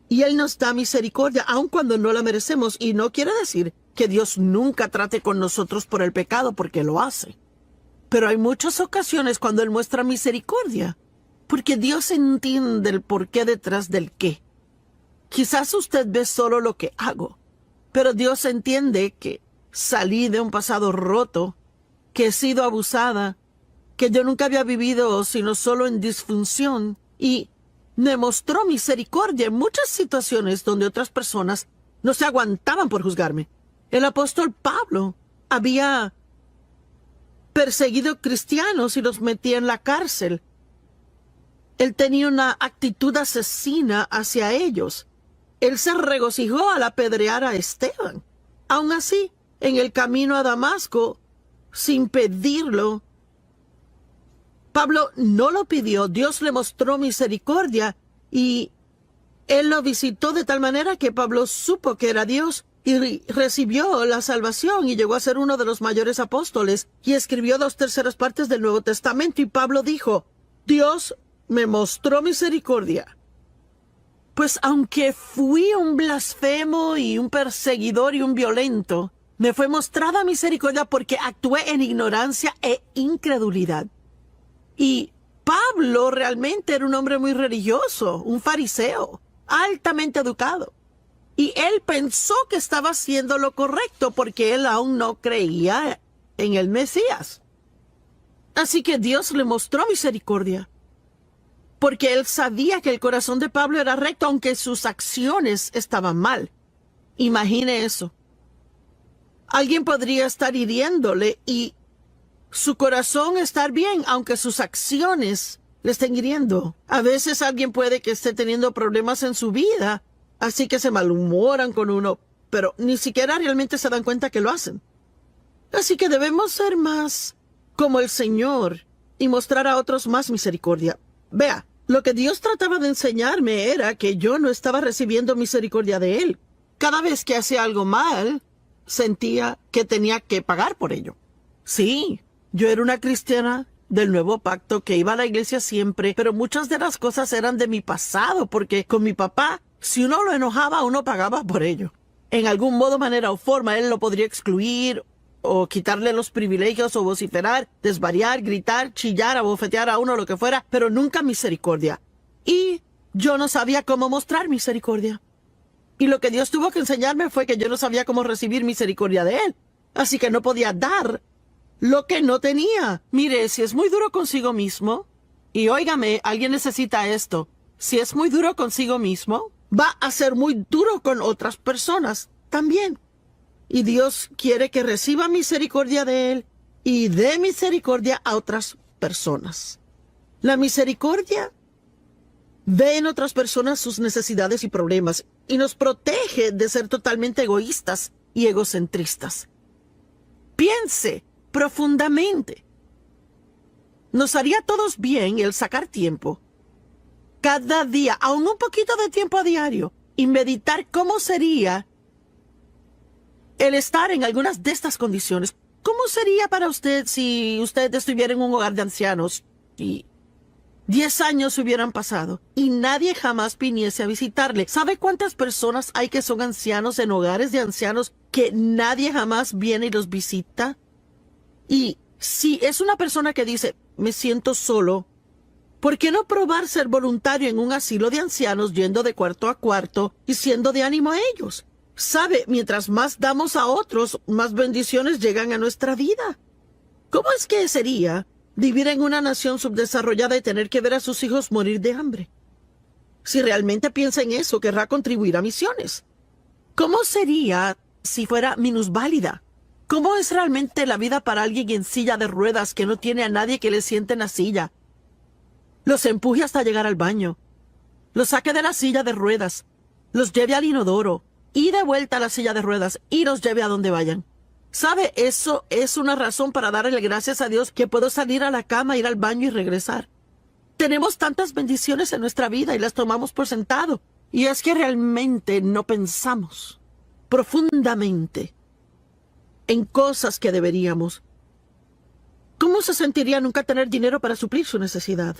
Y Él nos da misericordia, aun cuando no la merecemos. Y no quiere decir que Dios nunca trate con nosotros por el pecado, porque lo hace. Pero hay muchas ocasiones cuando Él muestra misericordia, porque Dios entiende el porqué detrás del qué. Quizás usted ve solo lo que hago, pero Dios entiende que salí de un pasado roto, que he sido abusada, que yo nunca había vivido sino solo en disfunción, y me mostró misericordia en muchas situaciones donde otras personas no se aguantaban por juzgarme. El apóstol Pablo había perseguido cristianos y los metía en la cárcel. Él tenía una actitud asesina hacia ellos. Él se regocijó al apedrear a Esteban. Aun así, en el camino a Damasco, sin pedirlo, Pablo no lo pidió. Dios le mostró misericordia y Él lo visitó de tal manera que Pablo supo que era Dios y recibió la salvación y llegó a ser uno de los mayores apóstoles y escribió 2/3 partes del Nuevo Testamento. Y Pablo dijo, Dios me mostró misericordia. Pues aunque fui un blasfemo y un perseguidor y un violento, me fue mostrada misericordia porque actué en ignorancia e incredulidad. Y Pablo realmente era un hombre muy religioso, un fariseo, altamente educado. Y él pensó que estaba haciendo lo correcto porque él aún no creía en el Mesías. Así que Dios le mostró misericordia, porque él sabía que el corazón de Pablo era recto, aunque sus acciones estaban mal. Imagine eso. Alguien podría estar hiriéndole y su corazón estar bien, aunque sus acciones le estén hiriendo. A veces alguien puede que esté teniendo problemas en su vida, así que se malhumoran con uno, pero ni siquiera realmente se dan cuenta que lo hacen. Así que debemos ser más como el Señor y mostrar a otros más misericordia. Vea, lo que Dios trataba de enseñarme era que yo no estaba recibiendo misericordia de Él. Cada vez que hacía algo mal, sentía que tenía que pagar por ello. Sí, yo era una cristiana del Nuevo Pacto que iba a la iglesia siempre, pero muchas de las cosas eran de mi pasado, porque con mi papá, si uno lo enojaba, uno pagaba por ello. En algún modo, manera o forma, él lo podría excluir o quitarle los privilegios o vociferar, desvariar, gritar, chillar, abofetear a uno, lo que fuera, pero nunca misericordia. Y yo no sabía cómo mostrar misericordia. Y lo que Dios tuvo que enseñarme fue que yo no sabía cómo recibir misericordia de Él. Así que no podía dar lo que no tenía. Mire, si es muy duro consigo mismo, y óigame, alguien necesita esto, si es muy duro consigo mismo, va a ser muy duro con otras personas también. Y Dios quiere que reciba misericordia de Él y dé misericordia a otras personas. La misericordia ve en otras personas sus necesidades y problemas y nos protege de ser totalmente egoístas y egocentristas. Piense profundamente. Nos haría a todos bien el sacar tiempo cada día, aún un poquito de tiempo a diario, y meditar cómo sería el estar en algunas de estas condiciones. ¿Cómo sería para usted si usted estuviera en un hogar de ancianos y 10 años hubieran pasado y nadie jamás viniese a visitarle. ¿Sabe cuántas personas hay que son ancianos en hogares de ancianos que nadie jamás viene y los visita? Y si es una persona que dice, me siento solo, ¿por qué no probar ser voluntario en un asilo de ancianos yendo de cuarto a cuarto y siendo de ánimo a ellos? ¿Sabe? Mientras más damos a otros, más bendiciones llegan a nuestra vida. ¿Cómo es que sería vivir en una nación subdesarrollada y tener que ver a sus hijos morir de hambre? Si realmente piensa en eso, querrá contribuir a misiones. ¿Cómo sería si fuera minusválida? ¿Cómo es realmente la vida para alguien en silla de ruedas que no tiene a nadie que le siente en la silla? Los empuje hasta llegar al baño, los saque de la silla de ruedas, los lleve al inodoro y de vuelta a la silla de ruedas y los lleve a donde vayan. ¿Sabe? Eso es una razón para darle gracias a Dios que puedo salir a la cama, ir al baño y regresar. Tenemos tantas bendiciones en nuestra vida y las tomamos por sentado. Y es que realmente no pensamos profundamente en cosas que deberíamos. ¿Cómo se sentiría nunca tener dinero para suplir su necesidad?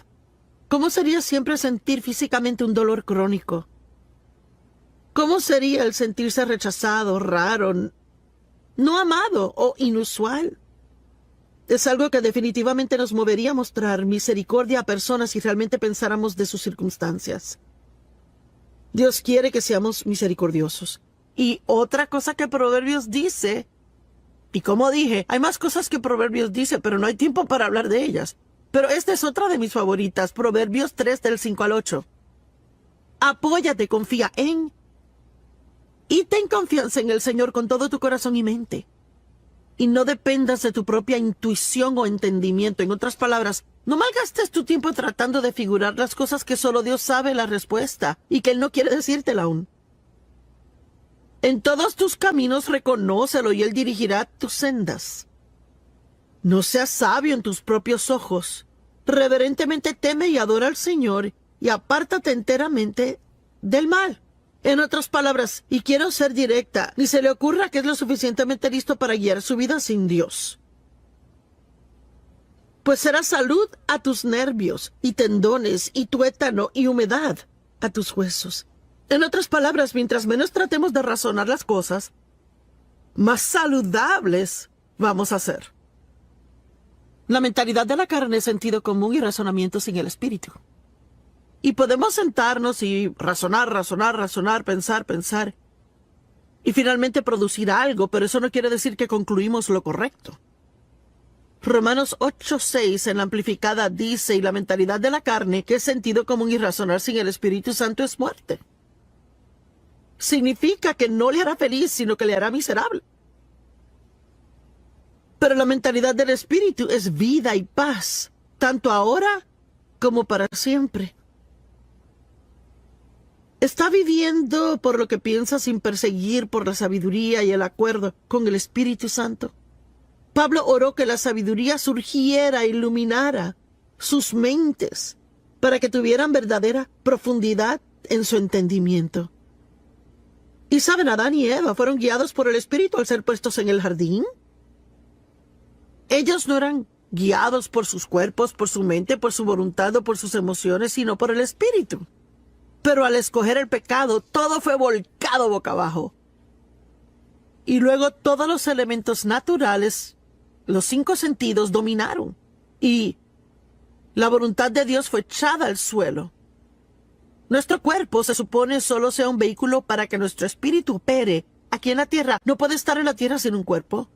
¿Cómo sería siempre sentir físicamente un dolor crónico? ¿Cómo sería el sentirse rechazado, raro, no amado o inusual? Es algo que definitivamente nos movería a mostrar misericordia a personas si realmente pensáramos de sus circunstancias. Dios quiere que seamos misericordiosos. Y otra cosa que Proverbios dice, y como dije, hay más cosas que Proverbios dice, pero no hay tiempo para hablar de ellas. Pero esta es otra de mis favoritas, Proverbios 3 del 5 al 8. Apóyate, confía en y ten confianza en el Señor con todo tu corazón y mente. Y no dependas de tu propia intuición o entendimiento. En otras palabras, no malgastes tu tiempo tratando de figurar las cosas que solo Dios sabe la respuesta y que Él no quiere decírtela aún. En todos tus caminos reconócelo y Él dirigirá tus sendas. No seas sabio en tus propios ojos. Reverentemente teme y adora al Señor y apártate enteramente del mal. En otras palabras, y quiero ser directa, ni se le ocurra que es lo suficientemente listo para guiar su vida sin Dios. Pues será salud a tus nervios y tendones y tuétano y humedad a tus huesos. En otras palabras, mientras menos tratemos de razonar las cosas, más saludables vamos a ser. La mentalidad de la carne es sentido común y razonamiento sin el espíritu. Y podemos sentarnos y razonar, pensar, y finalmente producir algo, pero eso no quiere decir que concluimos lo correcto. Romanos 8:6 en la amplificada dice, y la mentalidad de la carne, que es sentido común y razonar sin el Espíritu Santo, es muerte. Significa que no le hará feliz, sino que le hará miserable. Pero la mentalidad del Espíritu es vida y paz, tanto ahora como para siempre. Está viviendo por lo que piensa sin perseguir por la sabiduría y el acuerdo con el Espíritu Santo. Pablo oró que la sabiduría surgiera e iluminara sus mentes para que tuvieran verdadera profundidad en su entendimiento. Y saben, Adán y Eva fueron guiados por el Espíritu al ser puestos en el jardín. Ellos no eran guiados por sus cuerpos, por su mente, por su voluntad o por sus emociones, sino por el Espíritu. Pero al escoger el pecado, todo fue volcado boca abajo. Y luego todos los elementos naturales, los 5 sentidos, dominaron. Y la voluntad de Dios fue echada al suelo. Nuestro cuerpo se supone solo sea un vehículo para que nuestro espíritu opere aquí en la tierra. No puede estar en la tierra sin un cuerpo.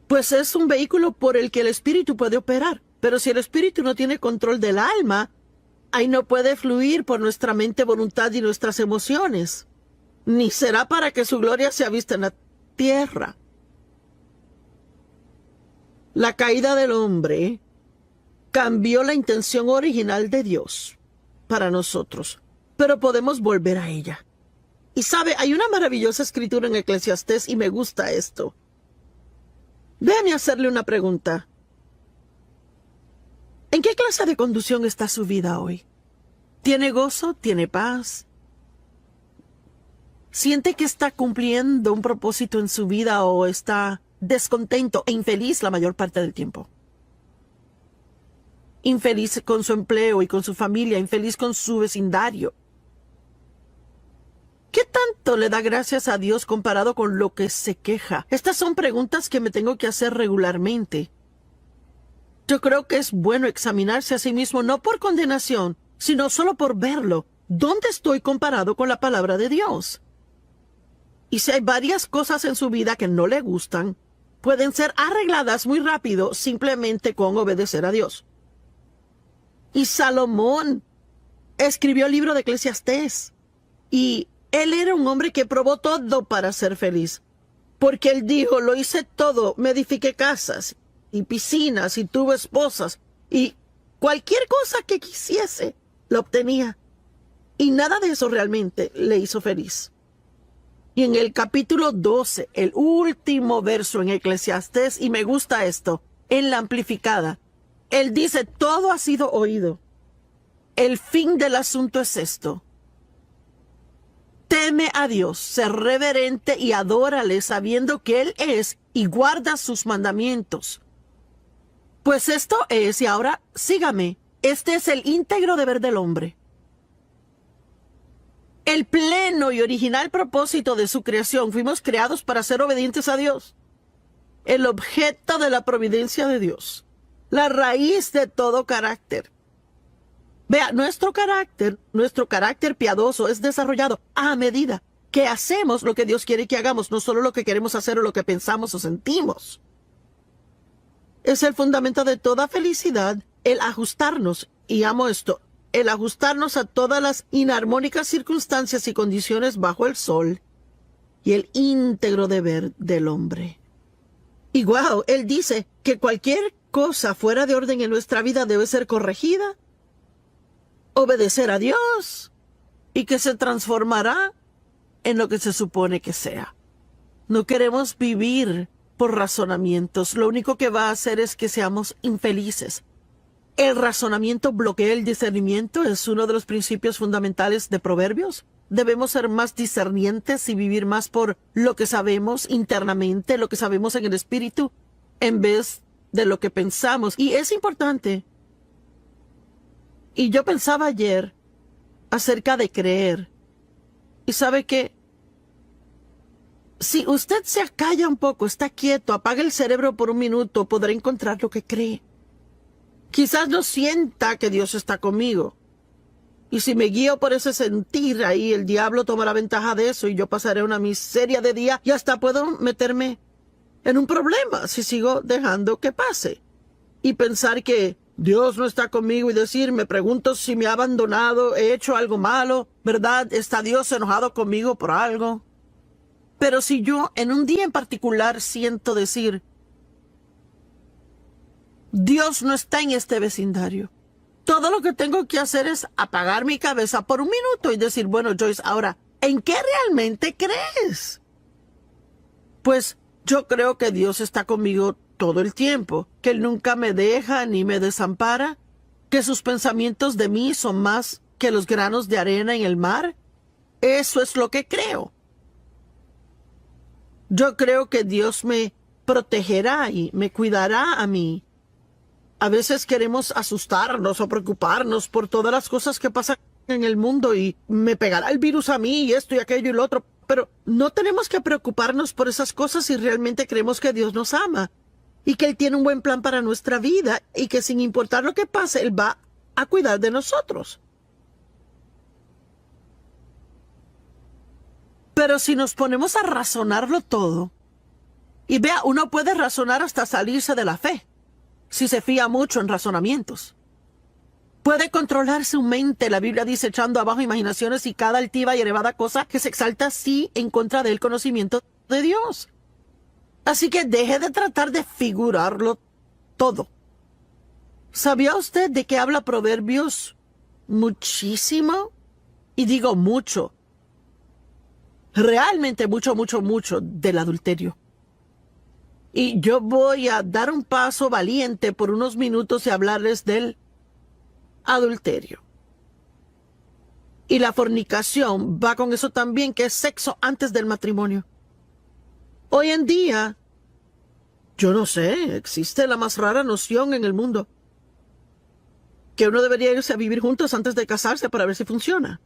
Pues es un vehículo por el que el espíritu puede operar. Pero si el espíritu no tiene control del alma, ahí no puede fluir por nuestra mente, voluntad y nuestras emociones. Ni será para que su gloria sea vista en la tierra. La caída del hombre cambió la intención original de Dios para nosotros, pero podemos volver a ella. Y sabe, hay una maravillosa escritura en Eclesiastés y me gusta esto. Déjame hacerle una pregunta. ¿En qué clase de conducción está su vida hoy? ¿Tiene gozo? ¿Tiene paz? ¿Siente que está cumpliendo un propósito en su vida o está descontento e infeliz la mayor parte del tiempo? infeliz con su empleo y con su familia, infeliz con su vecindario. ¿Qué tanto le da gracias a Dios comparado con lo que se queja? Estas son preguntas que me tengo que hacer regularmente. Yo creo que es bueno examinarse a sí mismo, no por condenación, sino solo por verlo. ¿Dónde estoy comparado con la palabra de Dios? Y si hay varias cosas en su vida que no le gustan, pueden ser arregladas muy rápido simplemente con obedecer a Dios. Y Salomón escribió el libro de Eclesiastés. Y él era un hombre que probó todo para ser feliz. Porque él dijo, lo hice todo, me edifiqué casas y piscinas y tuve esposas y cualquier cosa que quisiese, lo obtenía. Y nada de eso realmente le hizo feliz. Y en el capítulo 12, el último verso en Eclesiastés, y me gusta esto, en la amplificada, él dice, todo ha sido oído. El fin del asunto es esto. Teme a Dios, sé reverente y adórale sabiendo que Él es y guarda sus mandamientos. Pues esto es, y ahora sígame, este es el íntegro deber del hombre. El pleno y original propósito de su creación, fuimos creados para ser obedientes a Dios. El objeto de la providencia de Dios. La raíz de todo carácter. Vea, nuestro carácter piadoso es desarrollado a medida que hacemos lo que Dios quiere que hagamos, no solo lo que queremos hacer o lo que pensamos o sentimos. Es el fundamento de toda felicidad, el ajustarnos, y amo esto, el ajustarnos a todas las inarmónicas circunstancias y condiciones bajo el sol y el íntegro deber del hombre. Y wow, él dice que cualquier cosa fuera de orden en nuestra vida debe ser corregida, obedecer a Dios y que se transformará en lo que se supone que sea. No queremos vivir por razonamientos. Lo único que va a hacer es que seamos infelices. El razonamiento bloquea el discernimiento, es uno de los principios fundamentales de Proverbios. Debemos ser más discernientes y vivir más por lo que sabemos internamente, lo que sabemos en el espíritu, en vez de lo que pensamos. Y es importante. Y yo pensaba ayer acerca de creer. ¿Y sabe qué? Si usted se acalla un poco, está quieto, apaga el cerebro por un minuto, podrá encontrar lo que cree. Quizás no sienta que Dios está conmigo. Y si me guío por ese sentir, ahí el diablo tomará ventaja de eso y yo pasaré una miseria de día y hasta puedo meterme en un problema si sigo dejando que pase. Y pensar que Dios no está conmigo y decir, me pregunto si me ha abandonado, he hecho algo malo, ¿verdad? ¿Está Dios enojado conmigo por algo? Pero si yo en un día en particular siento decir, Dios no está en este vecindario. Todo lo que tengo que hacer es apagar mi cabeza por un minuto y decir, bueno, Joyce, ahora, ¿en qué realmente crees? Pues yo creo que Dios está conmigo todo el tiempo, que Él nunca me deja ni me desampara, que sus pensamientos de mí son más que los granos de arena en el mar. Eso es lo que creo. Yo creo que Dios me protegerá y me cuidará a mí. A veces queremos asustarnos o preocuparnos por todas las cosas que pasan en el mundo y me pegará el virus a mí y esto y aquello y lo otro. Pero no tenemos que preocuparnos por esas cosas si realmente creemos que Dios nos ama y que Él tiene un buen plan para nuestra vida y que sin importar lo que pase, Él va a cuidar de nosotros. Pero si nos ponemos a razonarlo todo, y vea, uno puede razonar hasta salirse de la fe, si se fía mucho en razonamientos. Puede controlar su mente, la Biblia dice, echando abajo imaginaciones y cada altiva y elevada cosa que se exalta así en contra del conocimiento de Dios. Así que deje de tratar de figurarlo todo. ¿Sabía usted de qué habla Proverbios muchísimo? Y digo mucho. Realmente mucho, mucho, mucho del adulterio. Y yo voy a dar un paso valiente por unos minutos y hablarles del adulterio. Y la fornicación va con eso también, que es sexo antes del matrimonio. Hoy en día, yo no sé, existe la más rara noción en el mundo. que uno debería irse a vivir juntos antes de casarse para ver si funciona.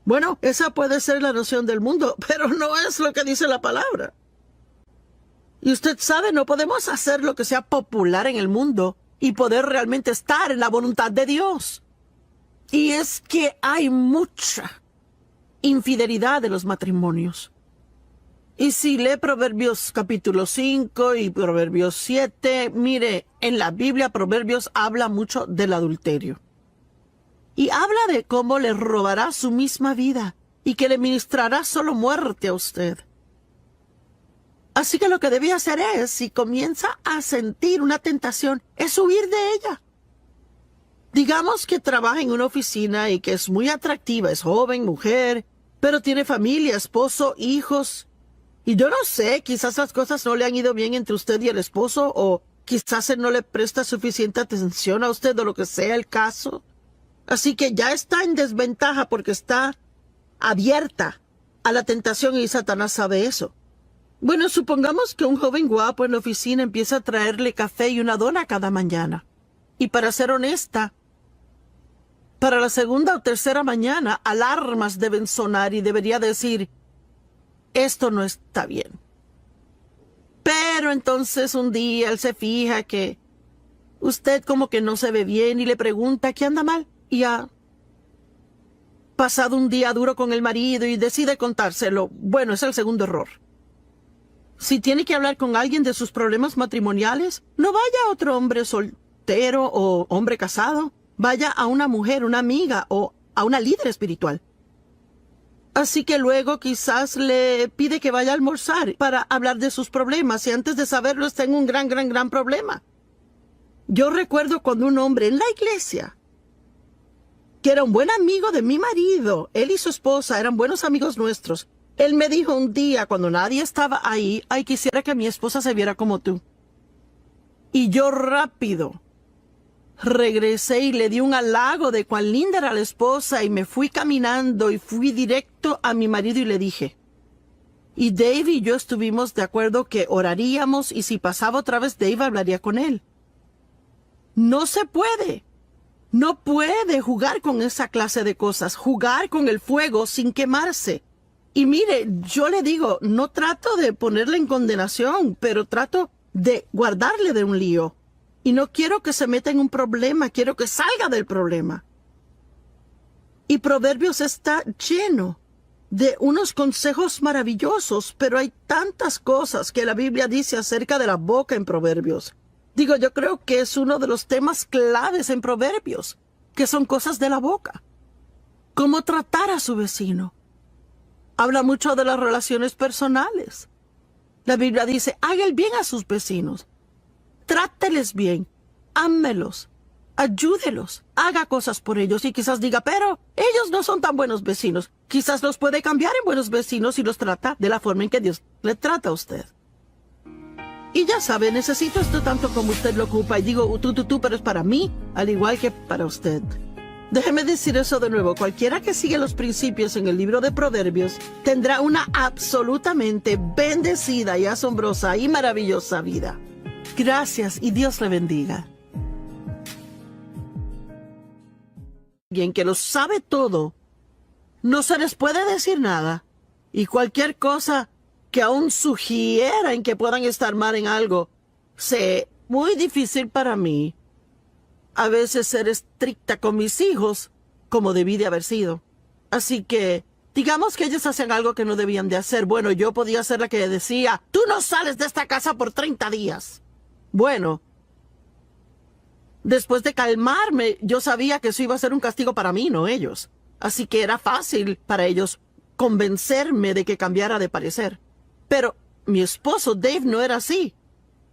Bueno, esa puede ser la noción del mundo, pero no es lo que dice la palabra. Y usted sabe, no podemos hacer lo que sea popular en el mundo y poder realmente estar en la voluntad de Dios. Y es que hay mucha infidelidad de los matrimonios. Y si lee Proverbios capítulo 5 y Proverbios 7, mire, en la Biblia Proverbios habla mucho del adulterio. Y habla de cómo le robará su misma vida y que le ministrará solo muerte a usted. Así que lo que debe hacer es, si comienza a sentir una tentación, es huir de ella. Digamos que trabaja en una oficina y que es muy atractiva, es joven, mujer, pero tiene familia, esposo, hijos. Y yo no sé, quizás las cosas no le han ido bien entre usted y el esposo, o quizás él no le presta suficiente atención a usted o lo que sea el caso. Así que ya está en desventaja porque está abierta a la tentación y Satanás sabe eso. Bueno, supongamos que un joven guapo en la oficina empieza a traerle café y una dona cada mañana. Y para ser honesta, para la segunda o tercera mañana, alarmas deben sonar y debería decir, esto no está bien. Pero entonces un día él se fija que usted como que no se ve bien y le pregunta qué anda mal. Y ha pasado un día duro con el marido y decide contárselo. Bueno, es el segundo error. Si tiene que hablar con alguien de sus problemas matrimoniales, no vaya a otro hombre soltero o hombre casado. Vaya a una mujer, una amiga o a una líder espiritual. Así que luego quizás le pide que vaya a almorzar para hablar de sus problemas y antes de saberlo está en un gran problema. Yo recuerdo cuando un hombre en la iglesia, que era un buen amigo de mi marido, él y su esposa eran buenos amigos nuestros, él me dijo un día cuando nadie estaba ahí, ay, quisiera que mi esposa se viera como tú. Y yo rápido regresé y le di un halago de cuán linda era la esposa y me fui caminando y fui directo a mi marido y le dije. Y Dave y yo estuvimos de acuerdo que oraríamos y si pasaba otra vez Dave hablaría con él. No se puede. No puede jugar con esa clase de cosas, jugar con el fuego sin quemarse. Y mire, yo le digo, no trato de ponerle en condenación, pero trato de guardarle de un lío. Y no quiero que se meta en un problema, quiero que salga del problema. Y Proverbios está lleno de unos consejos maravillosos, pero hay tantas cosas que la Biblia dice acerca de la boca en Proverbios. Digo, yo creo que es uno de los temas claves en Proverbios, que son cosas de la boca. Cómo tratar a su vecino. Habla mucho de las relaciones personales. La Biblia dice, haga el bien a sus vecinos. Tráteles bien, ámelos, ayúdelos, haga cosas por ellos y quizás diga, pero ellos no son tan buenos vecinos. Quizás los puede cambiar en buenos vecinos y los trata de la forma en que Dios le trata a usted. Y ya sabe, necesito esto tanto como usted lo ocupa. Y digo, tú, pero es para mí, al igual que para usted. Déjeme decir eso de nuevo. Cualquiera que sigue los principios en el libro de Proverbios tendrá una absolutamente bendecida y asombrosa y maravillosa vida. Gracias y Dios le bendiga. Alguien que lo sabe todo, no se les puede decir nada. Y cualquier cosa que aún sugiera en que puedan estar mal en algo, sé muy difícil para mí a veces ser estricta con mis hijos como debí de haber sido. Así que, digamos que ellos hacen algo que no debían de hacer. Bueno, yo podía ser la que decía, tú no sales de esta casa por 30 días. Bueno, después de calmarme, yo sabía que eso iba a ser un castigo para mí, no ellos. Así que era fácil para ellos convencerme de que cambiara de parecer. Pero mi esposo Dave no era así.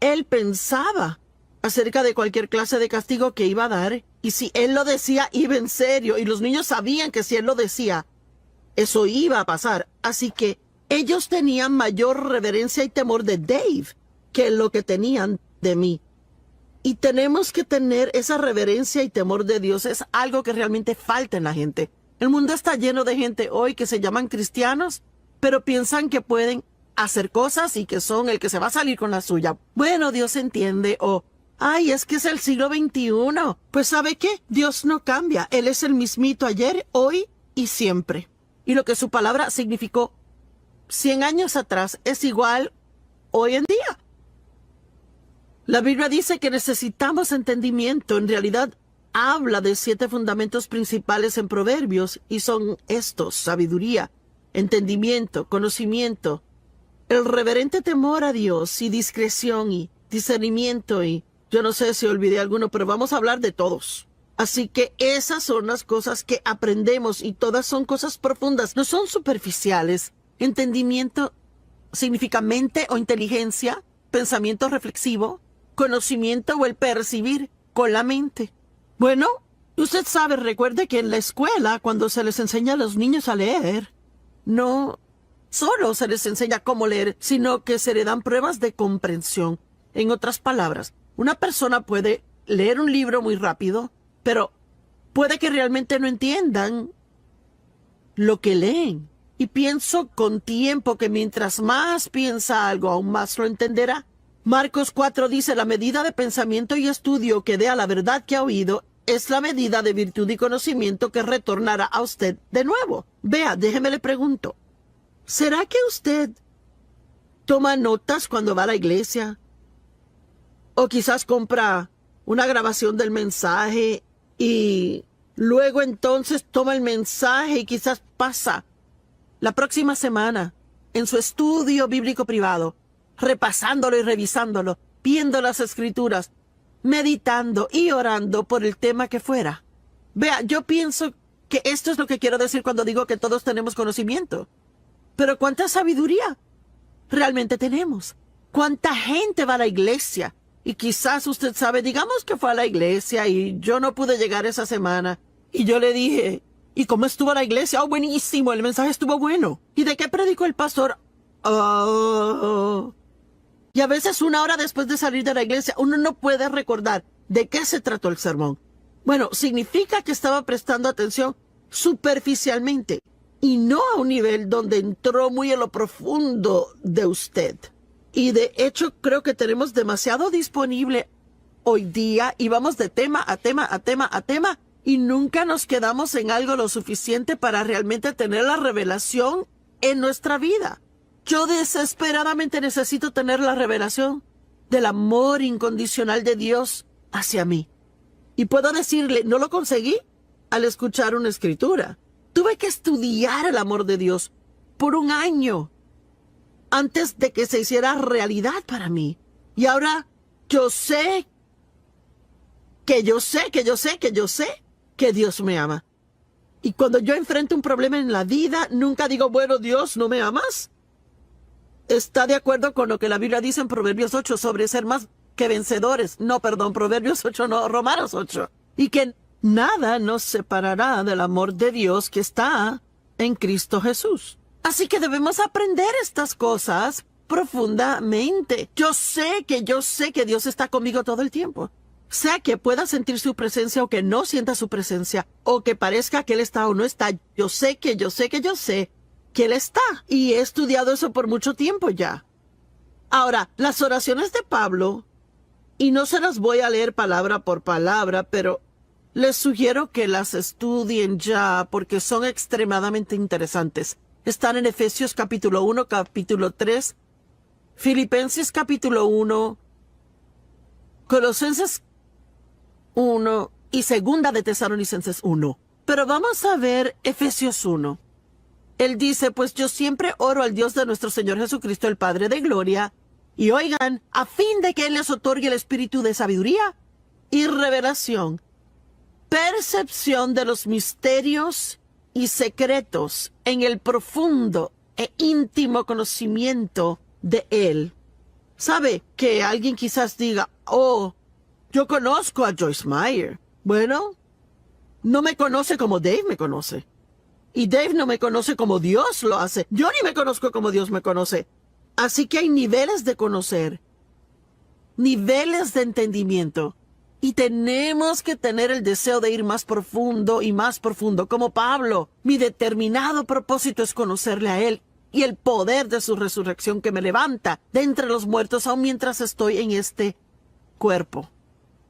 Él pensaba acerca de cualquier clase de castigo que iba a dar, y si él lo decía, iba en serio, y los niños sabían que si él lo decía, eso iba a pasar. Así que ellos tenían mayor reverencia y temor de Dave que lo que tenían de mí. Y tenemos que tener esa reverencia y temor de Dios. Es algo que realmente falta en la gente. El mundo está lleno de gente hoy que se llaman cristianos, pero piensan que pueden hacer cosas y que son el que se va a salir con la suya. Bueno, Dios entiende, o Ay, es que es el siglo XXI. Pues ¿sabe qué? Dios no cambia. Él es el mismito ayer, hoy y siempre. Y lo que su palabra significó 100 años atrás es igual hoy en día. La Biblia dice que necesitamos entendimiento. En realidad, habla de 7 fundamentos principales en Proverbios y son estos: sabiduría, entendimiento, conocimiento, el reverente temor a Dios y discreción y discernimiento y yo no sé si olvidé alguno, pero vamos a hablar de todos. Así que esas son las cosas que aprendemos y todas son cosas profundas, no son superficiales. Entendimiento significa mente o inteligencia, pensamiento reflexivo, conocimiento o el percibir con la mente. Bueno, usted sabe, recuerde que en la escuela, cuando se les enseña a los niños a leer, no solo se les enseña cómo leer, sino que se le dan pruebas de comprensión. En otras palabras, una persona puede leer un libro muy rápido, pero puede que realmente no entiendan lo que leen. Y pienso con tiempo que mientras más piensa algo, aún más lo entenderá. Marcos 4 dice: la medida de pensamiento y estudio que dé a la verdad que ha oído es la medida de virtud y conocimiento que retornará a usted de nuevo. Vea, déjeme le pregunto, ¿será que usted toma notas cuando va a la iglesia? O quizás compra una grabación del mensaje y luego entonces toma el mensaje y quizás pasa la próxima semana en su estudio bíblico privado, repasándolo y revisándolo, viendo las escrituras, meditando y orando por el tema que fuera. Vea, yo pienso que esto es lo que quiero decir cuando digo que todos tenemos conocimiento. Pero ¿cuánta sabiduría realmente tenemos? ¿Cuánta gente va a la iglesia? Y quizás usted sabe, digamos que fue a la iglesia y yo no pude llegar esa semana. Y yo le dije, ¿y cómo estuvo la iglesia? Oh, buenísimo, el mensaje estuvo bueno. ¿Y de qué predicó el pastor? Oh. Y a veces 1 hora después de salir de la iglesia, uno no puede recordar de qué se trató el sermón. Bueno, significa que estaba prestando atención superficialmente y no a un nivel donde entró muy en lo profundo de usted. Y de hecho creo que tenemos demasiado disponible hoy día y vamos de tema a tema a tema a tema y nunca nos quedamos en algo lo suficiente para realmente tener la revelación en nuestra vida. Yo desesperadamente necesito tener la revelación del amor incondicional de Dios hacia mí. Y puedo decirle, no lo conseguí al escuchar una escritura. Tuve que estudiar el amor de Dios por 1 año antes de que se hiciera realidad para mí. Y ahora yo sé que Dios me ama. Y cuando yo enfrento un problema en la vida, nunca digo, bueno, Dios, ¿no me amas? Está de acuerdo con lo que la Biblia dice en Proverbios 8 sobre ser más que vencedores. No, perdón, Proverbios 8, no, Romanos 8. Y que nada nos separará del amor de Dios que está en Cristo Jesús. Así que debemos aprender estas cosas profundamente. Yo sé que Dios está conmigo todo el tiempo. Sea que pueda sentir su presencia o que no sienta su presencia, o que parezca que Él está o no está, yo sé que Él está. Y he estudiado eso por mucho tiempo ya. Ahora, las oraciones de Pablo, y no se las voy a leer palabra por palabra, pero les sugiero que las estudien ya porque son extremadamente interesantes. Están en Efesios capítulo 1, capítulo 3, Filipenses capítulo 1, Colosenses 1 y Segunda de Tesalonicenses 1. Pero vamos a ver Efesios 1. Él dice, pues yo siempre oro al Dios de nuestro Señor Jesucristo, el Padre de Gloria, y oigan, a fin de que Él les otorgue el espíritu de sabiduría y revelación, percepción de los misterios y secretos en el profundo e íntimo conocimiento de Él. ¿Sabe que alguien quizás diga, oh, yo conozco a Joyce Meyer? Bueno, no me conoce como Dave me conoce. Y Dave no me conoce como Dios lo hace. Yo ni me conozco como Dios me conoce. Así que hay niveles de conocer, niveles de entendimiento. Y tenemos que tener el deseo de ir más profundo y más profundo. Como Pablo, mi determinado propósito es conocerle a Él y el poder de su resurrección que me levanta de entre los muertos aun mientras estoy en este cuerpo.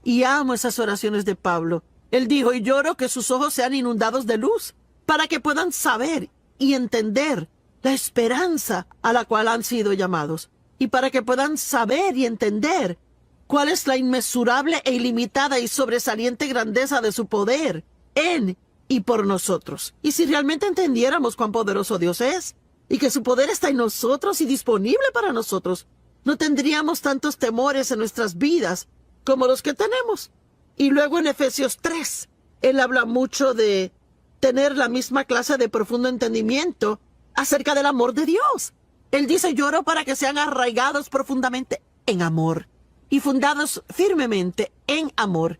Y amo esas oraciones de Pablo. Él dijo, y lloro que sus ojos sean inundados de luz, para que puedan saber y entender la esperanza a la cual han sido llamados, y para que puedan saber y entender cuál es la inmesurable e ilimitada y sobresaliente grandeza de su poder en y por nosotros. Y si realmente entendiéramos cuán poderoso Dios es, y que su poder está en nosotros y disponible para nosotros, no tendríamos tantos temores en nuestras vidas como los que tenemos. Y luego en Efesios 3, él habla mucho de tener la misma clase de profundo entendimiento acerca del amor de Dios. Él dice, lloro para que sean arraigados profundamente en amor y fundados firmemente en amor.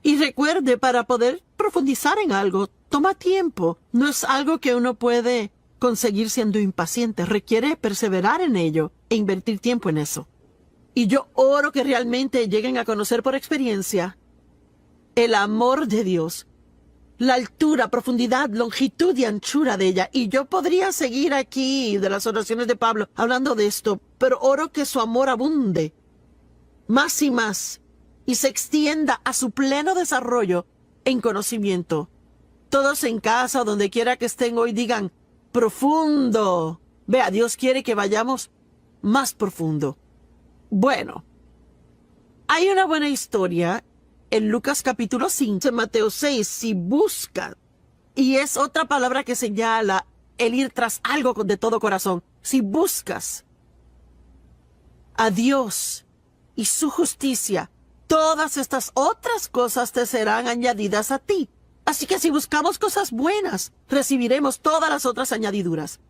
Y recuerde, para poder profundizar en algo, toma tiempo. No es algo que uno puede conseguir siendo impaciente. Requiere perseverar en ello e invertir tiempo en eso. Y yo oro que realmente lleguen a conocer por experiencia el amor de Dios, la altura, profundidad, longitud y anchura de ella. Y yo podría seguir aquí de las oraciones de Pablo hablando de esto, pero oro que su amor abunde más y más y se extienda a su pleno desarrollo en conocimiento. Todos en casa o donde quiera que estén hoy digan, profundo. Vea, Dios quiere que vayamos más profundo. Bueno, hay una buena historia en Lucas capítulo 5, en Mateo 6, si buscan, y es otra palabra que señala el ir tras algo de todo corazón. Si buscas a Dios y su justicia, todas estas otras cosas te serán añadidas a ti. Así que si buscamos cosas buenas, recibiremos todas las otras añadiduras.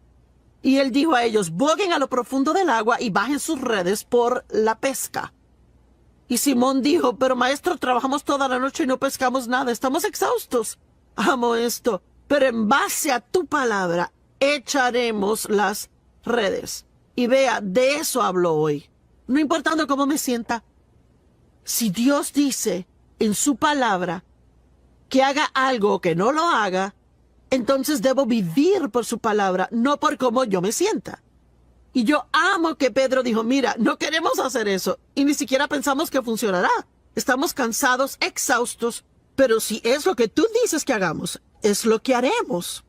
Y él dijo a ellos, boguen a lo profundo del agua y bajen sus redes por la pesca. Y Simón dijo, pero maestro, trabajamos toda la noche y no pescamos nada, estamos exhaustos. Amo esto, pero en base a tu palabra echaremos las redes. Y vea, de eso hablo hoy. No importando cómo me sienta. Si Dios dice en su palabra que haga algo o que no lo haga, entonces debo vivir por su palabra, no por cómo yo me sienta. Y yo amo que Pedro dijo, mira, no queremos hacer eso y ni siquiera pensamos que funcionará. Estamos cansados, exhaustos, pero si es lo que tú dices que hagamos, es lo que haremos.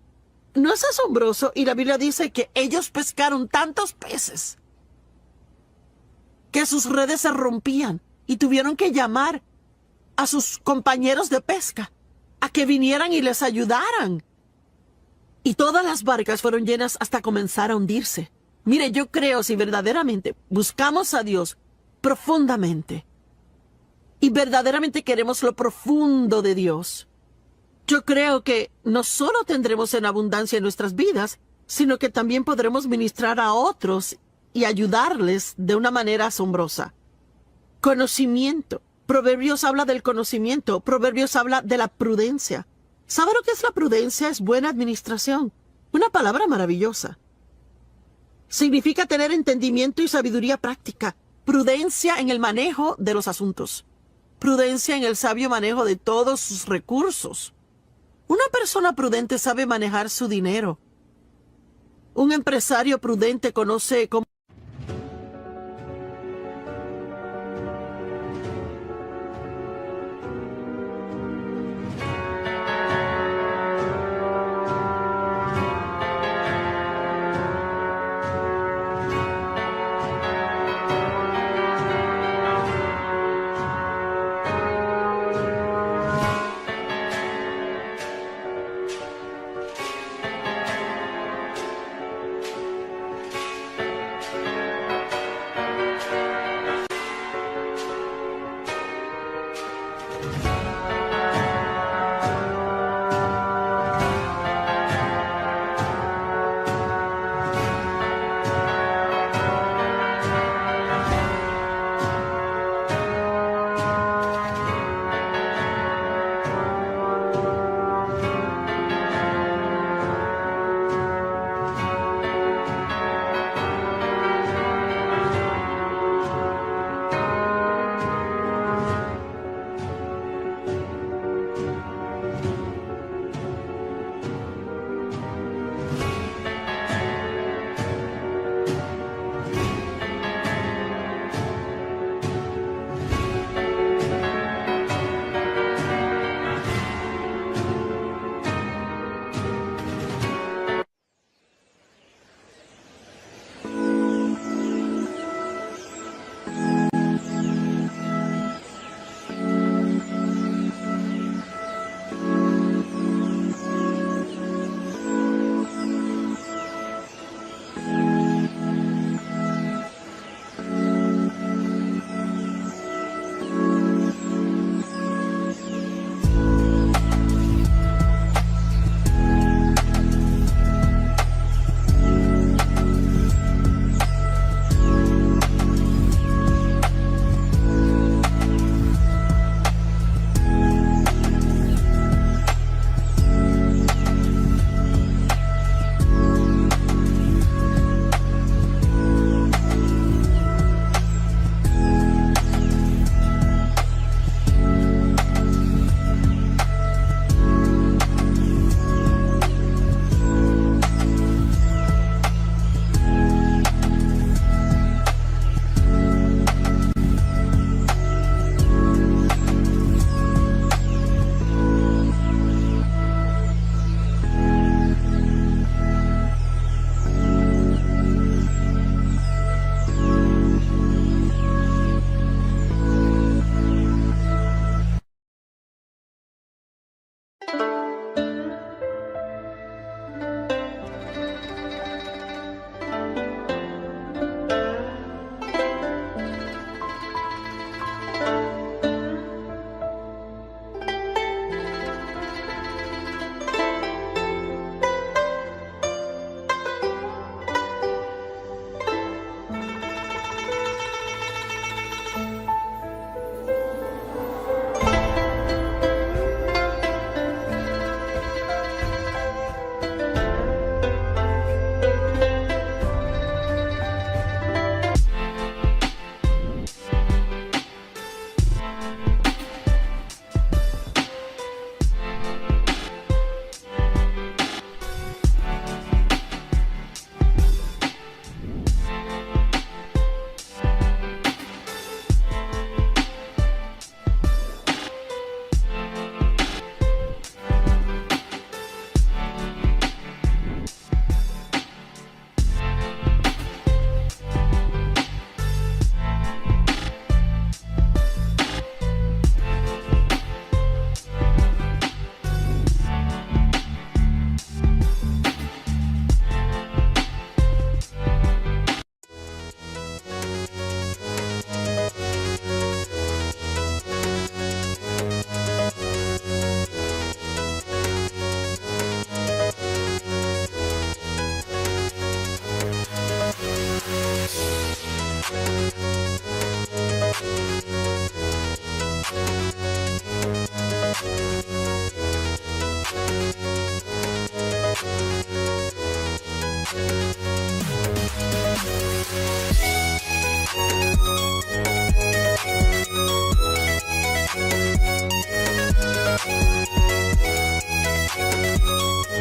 ¿No es asombroso? Y la Biblia dice que ellos pescaron tantos peces que sus redes se rompían y tuvieron que llamar a sus compañeros de pesca a que vinieran y les ayudaran. Y todas las barcas fueron llenas hasta comenzar a hundirse. Mire, yo creo si verdaderamente buscamos a Dios profundamente y verdaderamente queremos lo profundo de Dios, yo creo que no solo tendremos en abundancia en nuestras vidas, sino que también podremos ministrar a otros y ayudarles de una manera asombrosa. Conocimiento. Proverbios habla del conocimiento. Proverbios habla de la prudencia. ¿Sabe lo que es la prudencia? Es buena administración. Una palabra maravillosa. Significa tener entendimiento y sabiduría práctica. Prudencia en el manejo de los asuntos. Prudencia en el sabio manejo de todos sus recursos. Una persona prudente sabe manejar su dinero. Un empresario prudente conoce cómo